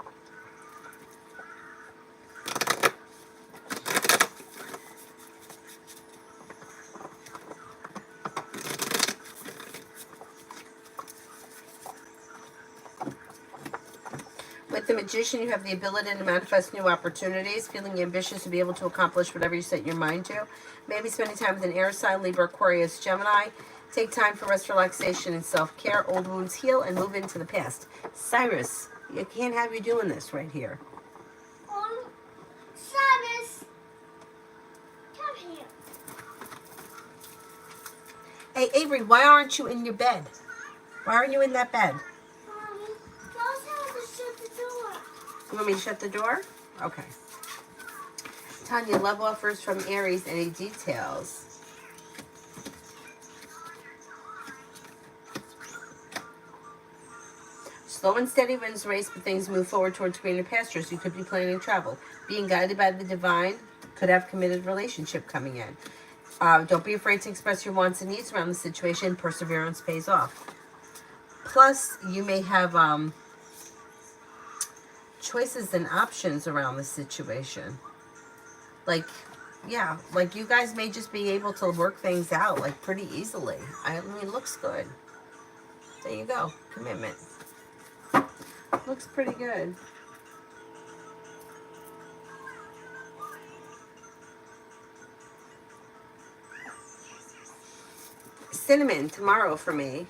With the Magician, you have the ability to manifest new opportunities, feeling ambitious to be able to accomplish whatever you set your mind to. Maybe spending time with an air sign, Libra, Aquarius, Gemini. Take time for rest, relaxation, and self-care. Old wounds heal and move into the past. Cyrus, you can't have you doing this right here. Cyrus, come here. Hey, Avery, why aren't you in your bed? Why aren't you in that bed? Mommy, Mom's have to shut the door. You want me to shut the door? Okay. Tanya, love offers from Aries. Any details? Slow and steady wins race, but things move forward towards greener pastures. You could be planning travel. Being guided by the divine, could have committed relationship coming in. Don't be afraid to express your wants and needs around the situation. Perseverance pays off. Plus, you may have choices and options around the situation. Like, yeah, like you guys may just be able to work things out like pretty easily. I mean, it looks good. There you go. Commitment. Looks pretty good. Cinnamon tomorrow for me.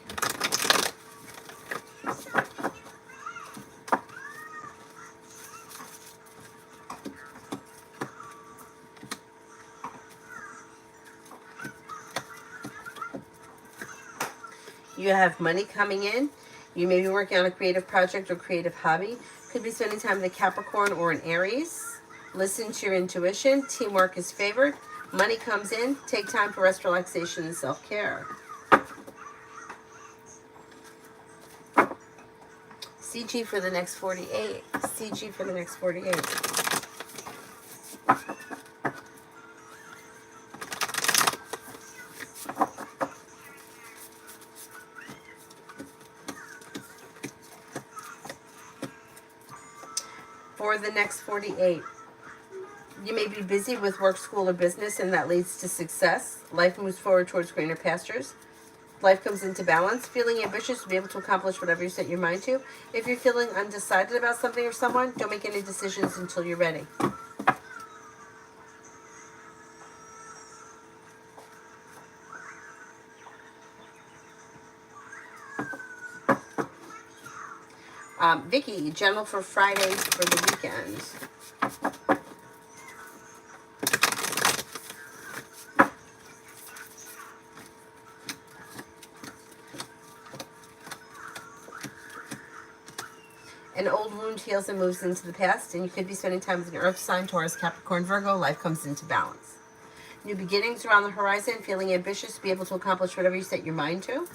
You have money coming in. You may be working on a creative project or creative hobby. Could be spending time with a Capricorn or an Aries. Listen to your intuition. Teamwork is favored. Money comes in. Take time for rest, relaxation, and self-care. CG for the next 48. CG for the next 48. For the next 48. You may be busy with work, school, or business, and that leads to success. Life moves forward towards greener pastures. Life comes into balance. Feeling ambitious to be able to accomplish whatever you set your mind to. If you're feeling undecided about something or someone, don't make any decisions until you're ready. Vicky, general for Friday for the weekend. An old wound heals and moves into the past, and you could be spending time with an earth sign, Taurus, Capricorn, Virgo. Life comes into balance. New beginnings around the horizon, feeling ambitious to be able to accomplish whatever you set your mind to.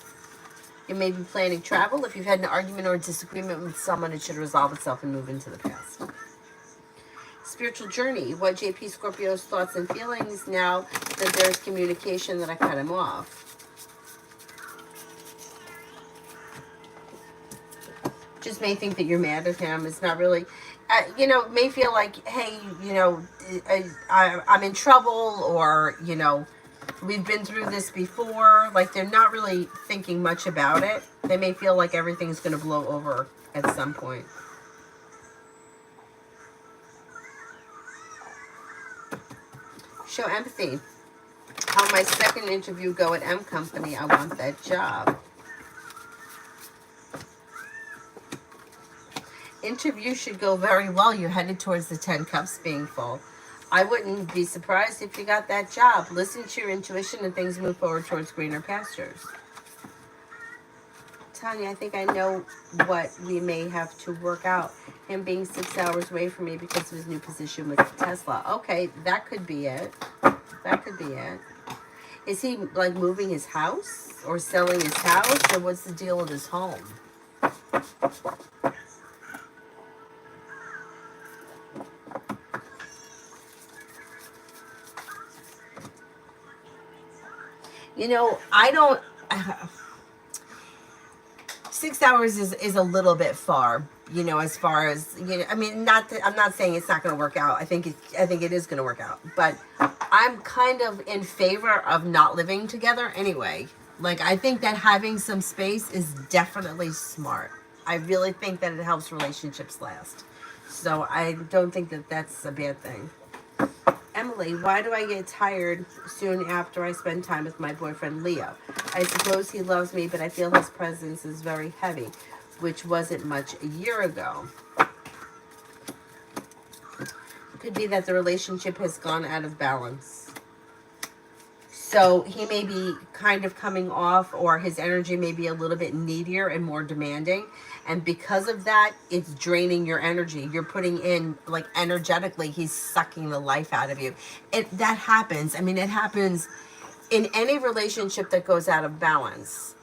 You may be planning travel. If you've had an argument or a disagreement with someone, it should resolve itself and move into the past. Spiritual journey. What JP Scorpio's thoughts and feelings now that there's communication that I cut him off. Just may think that you're mad at him. It's not really, you know, may feel like, hey, you know, I'm in trouble, or, you know, we've been through this before. Like, they're not really thinking much about it. They may feel like everything's going to blow over at some point. Show empathy. How my second interview go at M Company? I want that job. Interview should go very well. You're headed towards the 10 cups being full. I wouldn't be surprised if you got that job. Listen to your intuition and things move forward towards greener pastures. Tanya, I think I know what we may have to work out. Him being 6 hours away from me because of his new position with Tesla. Okay, that could be it. That could be it. Is he like moving his house or selling his house, or what's the deal with his home? You know, I don't. 6 hours is a little bit far, you know, as far as, you know, I mean, not that, I'm not saying it's not going to work out. I think it is going to work out, but I'm kind of in favor of not living together anyway. Like, I think that having some space is definitely smart. I really think that it helps relationships last. So I don't think that that's a bad thing. Emily, why do I get tired soon after I spend time with my boyfriend Leo? I suppose he loves me, but I feel his presence is very heavy, which wasn't much a year ago. Could be that the relationship has gone out of balance. So he may be kind of coming off, or his energy may be a little bit needier and more demanding. And because of that, it's draining your energy. You're putting in, like, energetically, he's sucking the life out of you. That happens. I mean, it happens in any relationship that goes out of balance.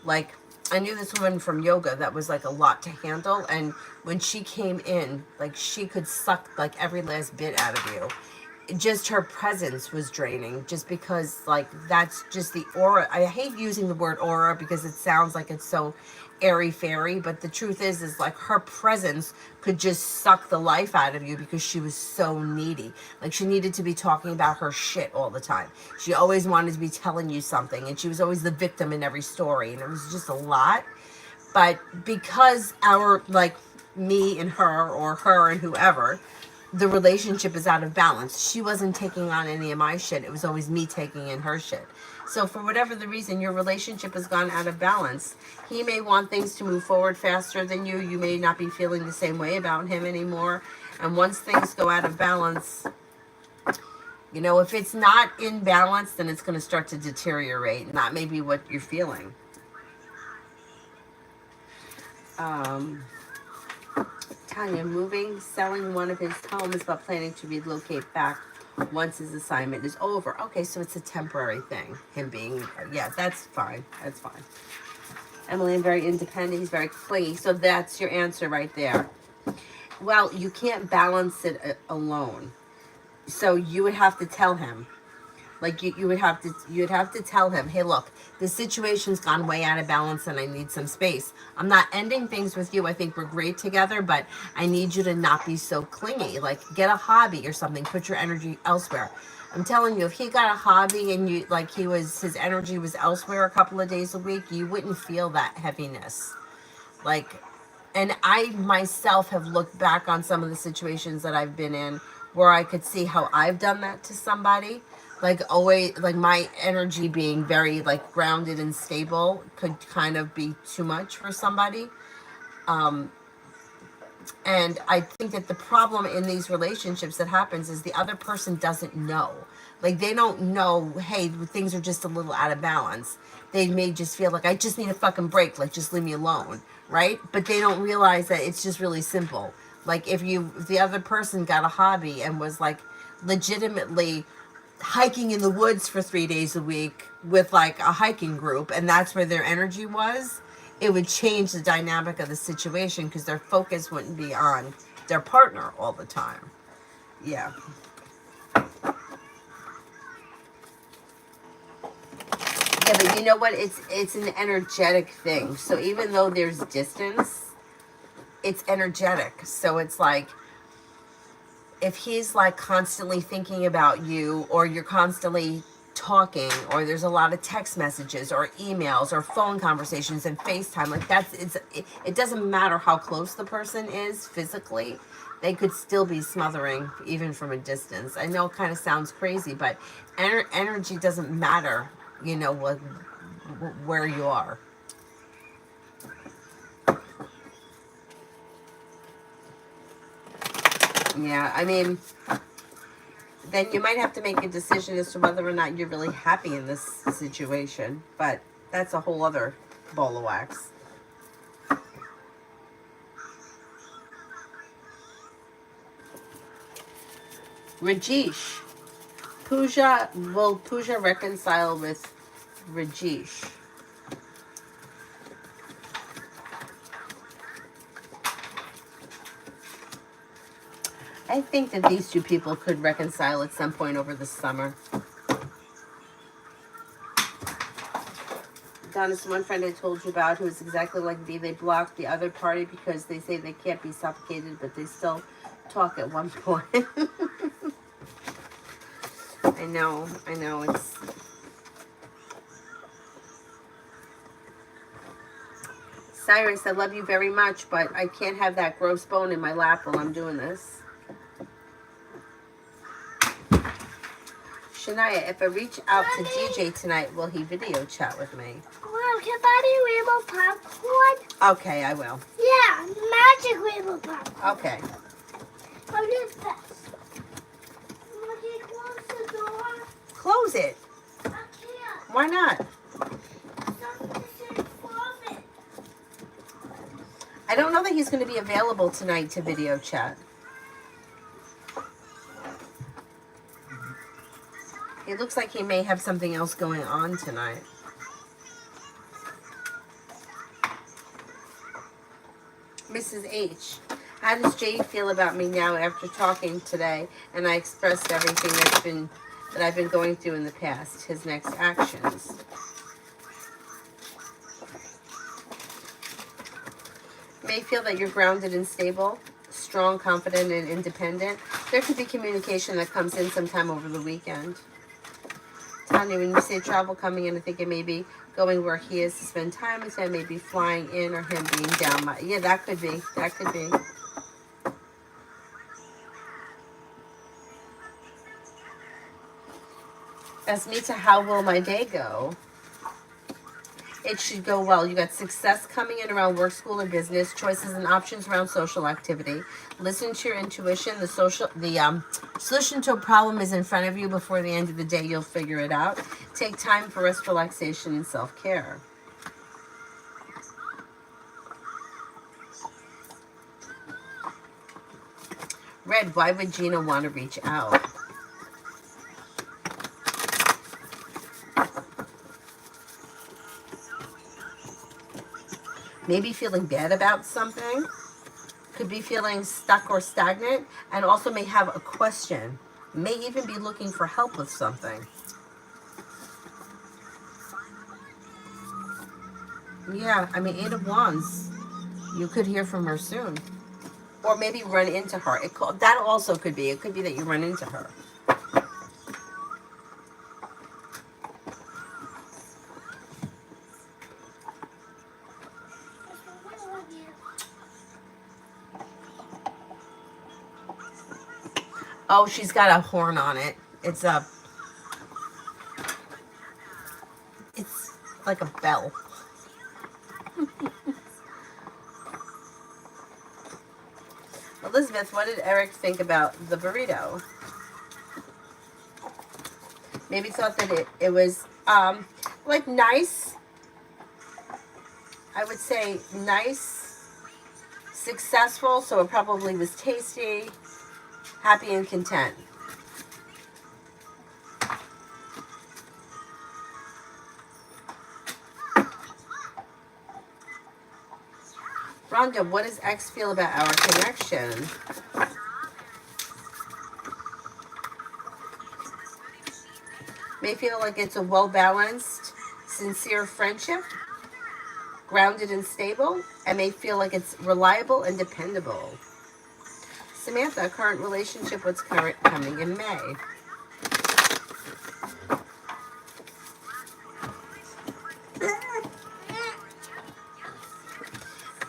Like, I knew this woman from yoga that was like a lot to handle. And when she came in, like, she could suck like every last bit out of you. Just her presence was draining, just because, like, that's just the aura. I hate using the word aura because it sounds like it's so airy fairy, but the truth is like her presence could just suck the life out of you because she was so needy. Like, she needed to be talking about her shit all the time. She always wanted to be telling you something, and she was always the victim in every story, and it was just a lot. But because our, like, me and her, or her and whoever, the relationship is out of balance. She wasn't taking on any of my shit. It was always me taking in her shit. So for whatever the reason, your relationship has gone out of balance. He may want things to move forward faster than you. You may not be feeling the same way about him anymore. And once things go out of balance, you know, if it's not in balance, then it's going to start to deteriorate. And that may be what you're feeling. Tanya, selling one of his homes, but planning to relocate back once his assignment is over. Okay, so it's a temporary thing. Him being, yeah, that's fine. That's fine. Emily, I'm very independent. He's very clingy. So that's your answer right there. Well, you can't balance it alone. So you would have to tell him. Like, you'd have to tell him, hey, look, the situation's gone way out of balance and I need some space. I'm not ending things with you. I think we're great together, but I need you to not be so clingy. Like, get a hobby or something. Put your energy elsewhere. I'm telling you, if he got a hobby and you, like, his energy was elsewhere a couple of days a week, you wouldn't feel that heaviness. Like, and I myself have looked back on some of the situations that I've been in where I could see how I've done that to somebody. Like, always, like, my energy being very, like, grounded and stable could kind of be too much for somebody. And I think that the problem in these relationships that happens is the other person doesn't know. Like, they don't know, hey, things are just a little out of balance. They may just feel like, I just need a fucking break. Like, just leave me alone, right? But they don't realize that it's just really simple. Like, if the other person got a hobby and was, like, legitimately hiking in the woods for 3 days a week with, like, a hiking group, and that's where their energy was, it would change the dynamic of the situation because their focus wouldn't be on their partner all the time. Yeah. Yeah, but you know what? It's an energetic thing. So even though there's distance, it's energetic. So it's like, if he's, like, constantly thinking about you, or you're constantly talking, or there's a lot of text messages or emails or phone conversations and FaceTime, like, it doesn't matter how close the person is physically, they could still be smothering even from a distance. I know it kind of sounds crazy, but energy doesn't matter, you know, where you are. Yeah, I mean, then you might have to make a decision as to whether or not you're really happy in this situation. But that's a whole other ball of wax. Rajesh. Will Pooja reconcile with Rajesh? I think that these two people could reconcile at some point over the summer. Donis, one friend I told you about who is exactly like me, they blocked the other party because they say they can't be suffocated, but they still talk at one point. I know, it's... Cyrus, I love you very much, but I can't have that gross bone in my lap while I'm doing this. Shania, if I reach out to DJ tonight, will he video chat with me? Well, can I buy me rainbow popcorn? Okay, I will. Yeah, magic rainbow popcorn. Okay. How do this? Can close the door? Close it. I can't. Why not? I don't know that he's going to be available tonight to video chat. It looks like he may have something else going on tonight. Mrs. H, how does Jay feel about me now after talking today and I expressed everything that I've been going through in the past? His next actions. May feel that you're grounded and stable, strong, confident, and independent. There could be communication that comes in sometime over the weekend. Tanya, when you say travel coming in, I think it may be going where he is to spend time with him, maybe flying in or him being down. Yeah, that could be. That could be. Asmita, how will my day go? It should go well. You got success coming in around work, school, or business. Choices and options around social activity. Listen to your intuition. The solution to a problem is in front of you. Before the end of the day, you'll figure it out. Take time for rest, relaxation, and self-care. Red, why would Gina want to reach out? Maybe feeling bad about something. Could be feeling stuck or stagnant. And also may have a question. May even be looking for help with something. Yeah, I mean, 8 of Wands. You could hear from her soon. Or maybe run into her. That also could be. It could be that you run into her. Oh, she's got a horn on it. It's like a bell. Elizabeth, what did Eric think about the burrito? Maybe thought that it was like nice. I would say nice, successful, so it probably was tasty. Happy and content. Rhonda, what does X feel about our connection? May feel like it's a well-balanced, sincere friendship, grounded and stable, and may feel like it's reliable and dependable. Samantha, current relationship, what's coming in May?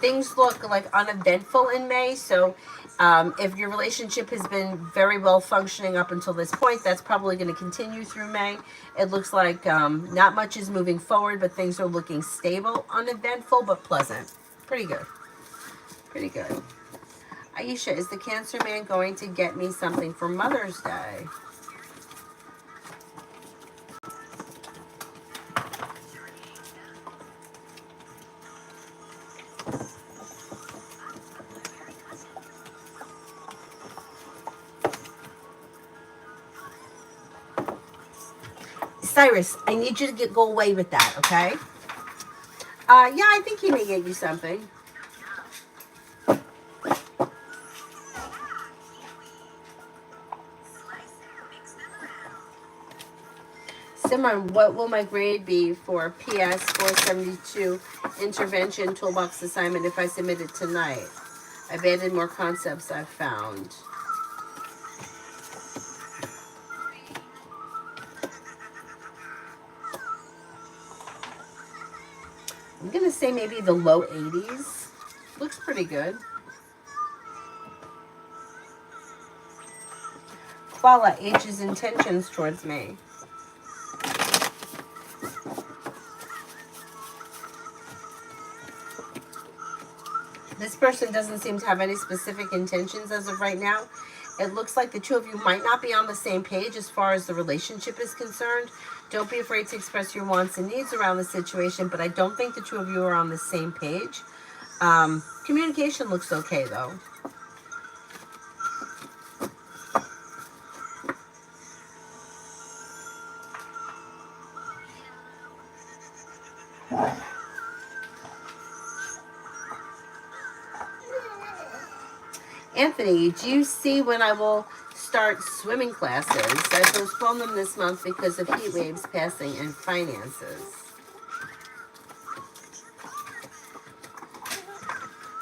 Things look like uneventful in May, so if your relationship has been very well functioning up until this point, that's probably going to continue through May. It looks like not much is moving forward, but things are looking stable, uneventful, but pleasant. Pretty good. Pretty good. Aisha, is the Cancer man going to get me something for Mother's Day? Cyrus, I need you to go away with that, okay? Yeah, I think he may get you something. Simran, what will my grade be for PS 472 intervention toolbox assignment if I submit it tonight? I've added more concepts I've found. I'm going to say maybe the low 80s. Looks pretty good. Koala, H's intentions towards me. This person doesn't seem to have any specific intentions as of right now. It looks like the two of you might not be on the same page as far as the relationship is concerned. Don't be afraid to express your wants and needs around the situation, but I don't think the two of you are on the same page. Communication looks okay, though. Anthony, do you see when I will start swimming classes? I postponed them this month because of heat waves passing and finances.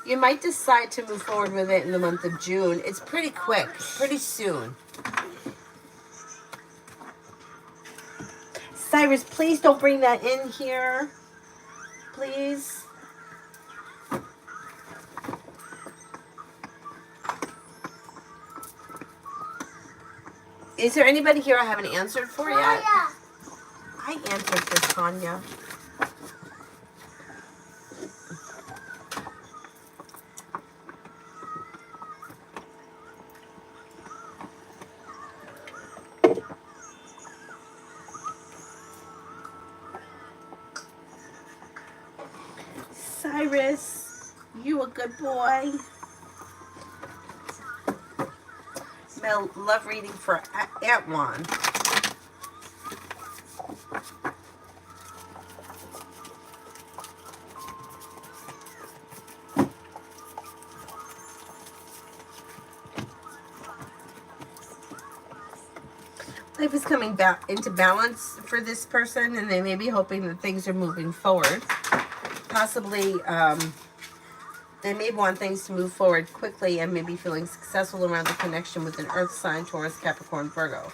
You might decide to move forward with it in the month of June. It's pretty quick, pretty soon. Cyrus, please don't bring that in here. Please. Is there anybody here I haven't answered for yet? I answered for Tanya. Cyrus, you a good boy. Mel, love reading for Antwan. Life is coming back into balance for this person, and they may be hoping that things are moving forward. Possibly, they may want things to move forward quickly and may be feeling successful around the connection with an earth sign, Taurus, Capricorn, Virgo.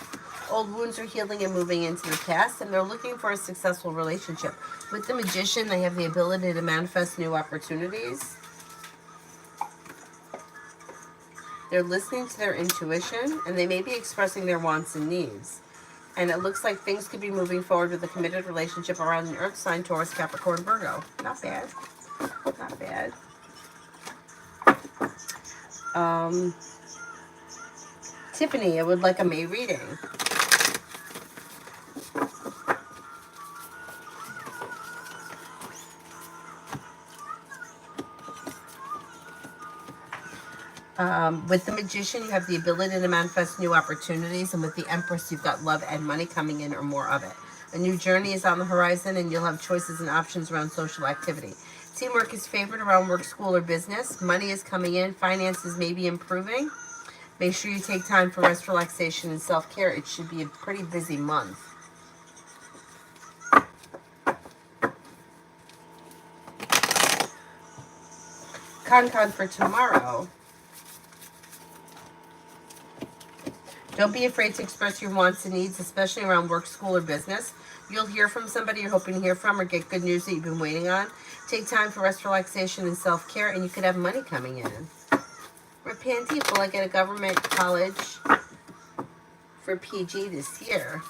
Old wounds are healing and moving into the past, and they're looking for a successful relationship. With the Magician, they have the ability to manifest new opportunities. They're listening to their intuition, and they may be expressing their wants and needs. And it looks like things could be moving forward with a committed relationship around an earth sign, Taurus, Capricorn, Virgo. Not bad. Not bad. Tiffany, I would like a May reading. With the Magician, you have the ability to manifest new opportunities, and with the Empress, you've got love and money coming in or more of it. A new journey is on the horizon, and you'll have choices and options around social activity. Teamwork is favored around work, school, or business. Money is coming in. Finances may be improving. Make sure you take time for rest, relaxation, and self-care. It should be a pretty busy month. Con for tomorrow. Don't be afraid to express your wants and needs, especially around work, school, or business. You'll hear from somebody you're hoping to hear from or get good news that you've been waiting on. Take time for rest, relaxation, and self-care, and you could have money coming in. Repent people, I get a government college for PG this year.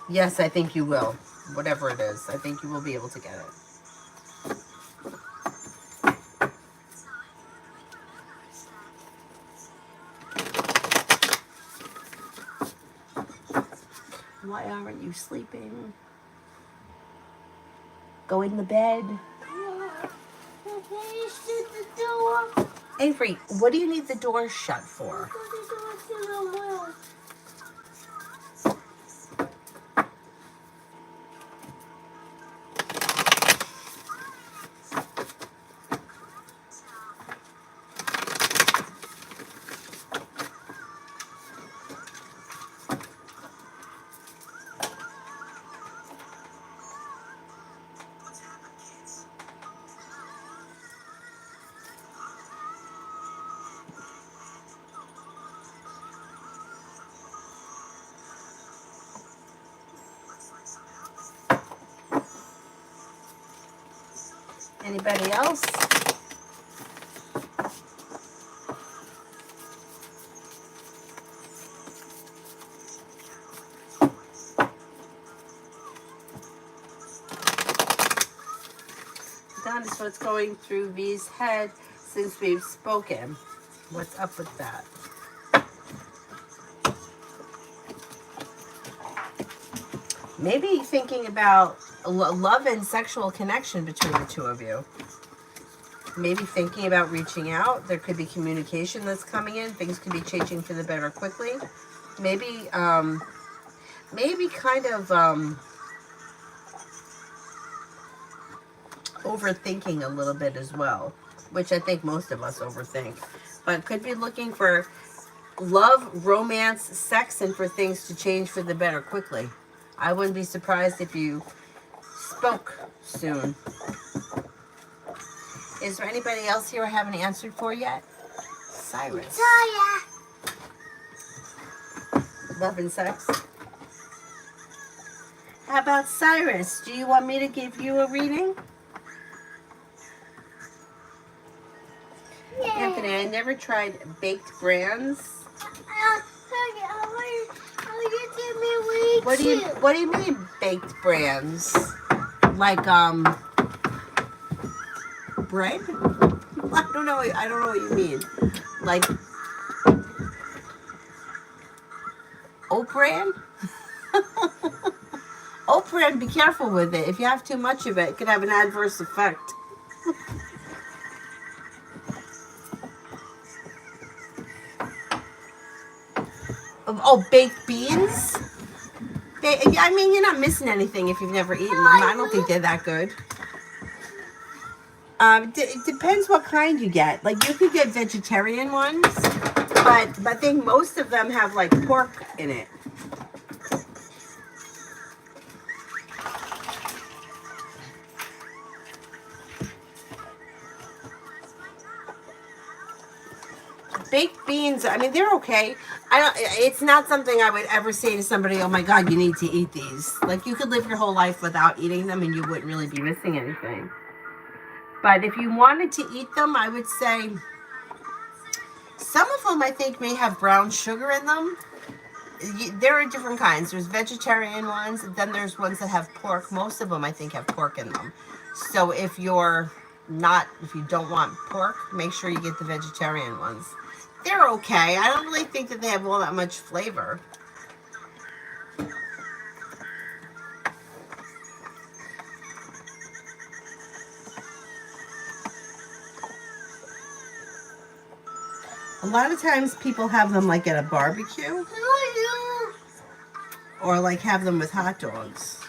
Yes, I think you will. Whatever it is, I think you will be able to get it. Why aren't you sleeping? Go in the bed. I finished the door. Avery, what do you need the door shut for? Anybody else? That is what's going through V's head since we've spoken. What's up with that? Maybe thinking about love and sexual connection between the two of you. Maybe thinking about reaching out. There could be communication that's coming in. Things could be changing for the better quickly. Maybe, maybe kind of overthinking a little bit as well, which I think most of us overthink. But could be looking for love, romance, sex, and for things to change for the better quickly. I wouldn't be surprised if you spoke soon. Is there anybody else here I haven't answered for yet? Cyrus. Love and sex. How about Cyrus? Do you want me to give you a reading? Yeah. Anthony, I never tried baked brands. What do you mean baked brands? Like bread? I don't know what you mean. Like oat bran? Oat bran, be careful with it. If you have too much of it, it could have an adverse effect. Oh, baked beans? I mean, you're not missing anything if you've never eaten them. I don't think they're that good. It depends what kind you get. Like, you could get vegetarian ones, but I think most of them have, like, pork in it. Baked beans, I mean, they're okay. It's not something I would ever say to somebody, oh my God, you need to eat these. Like, you could live your whole life without eating them and you wouldn't really be missing anything. But if you wanted to eat them, I would say some of them I think may have brown sugar in them. There are different kinds. There's vegetarian ones, and then there's ones that have pork. Most of them I think have pork in them. So if you don't want pork, make sure you get the vegetarian ones. They're okay. I don't really think that they have all that much flavor. A lot of times people have them like at a barbecue. Or like have them with hot dogs.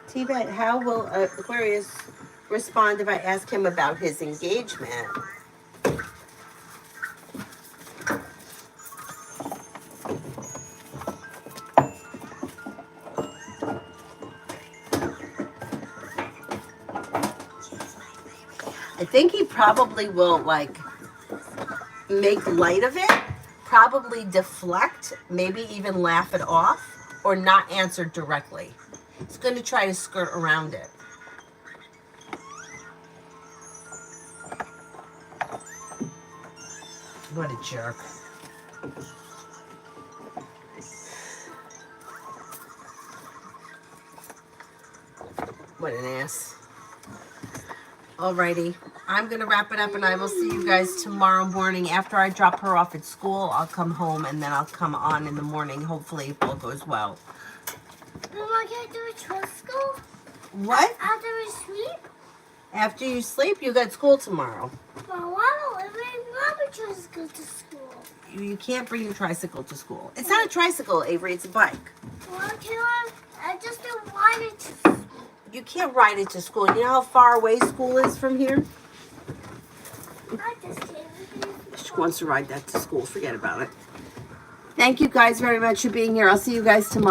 Tibet, how will Aquarius respond if I ask him about his engagement? I think he probably will, like, make light of it, probably deflect, maybe even laugh it off, or not answer directly. He's going to try to skirt around it. What a jerk. What an ass. Alrighty, I'm going to wrap it up and I will see you guys tomorrow morning. After I drop her off at school, I'll come home and then I'll come on in the morning, hopefully if all goes well. Mama, can I do a tricycle? What? After we sleep? After you sleep, you got school tomorrow. But wow, if Mama tries to go to school. You can't bring your tricycle to school. It's not a tricycle, Avery. It's a bike. Well, can I just don't ride it to school. You can't ride it to school. You know how far away school is from here? I just can't. She wants to ride that to school. Forget about it. Thank you guys very much for being here. I'll see you guys tomorrow.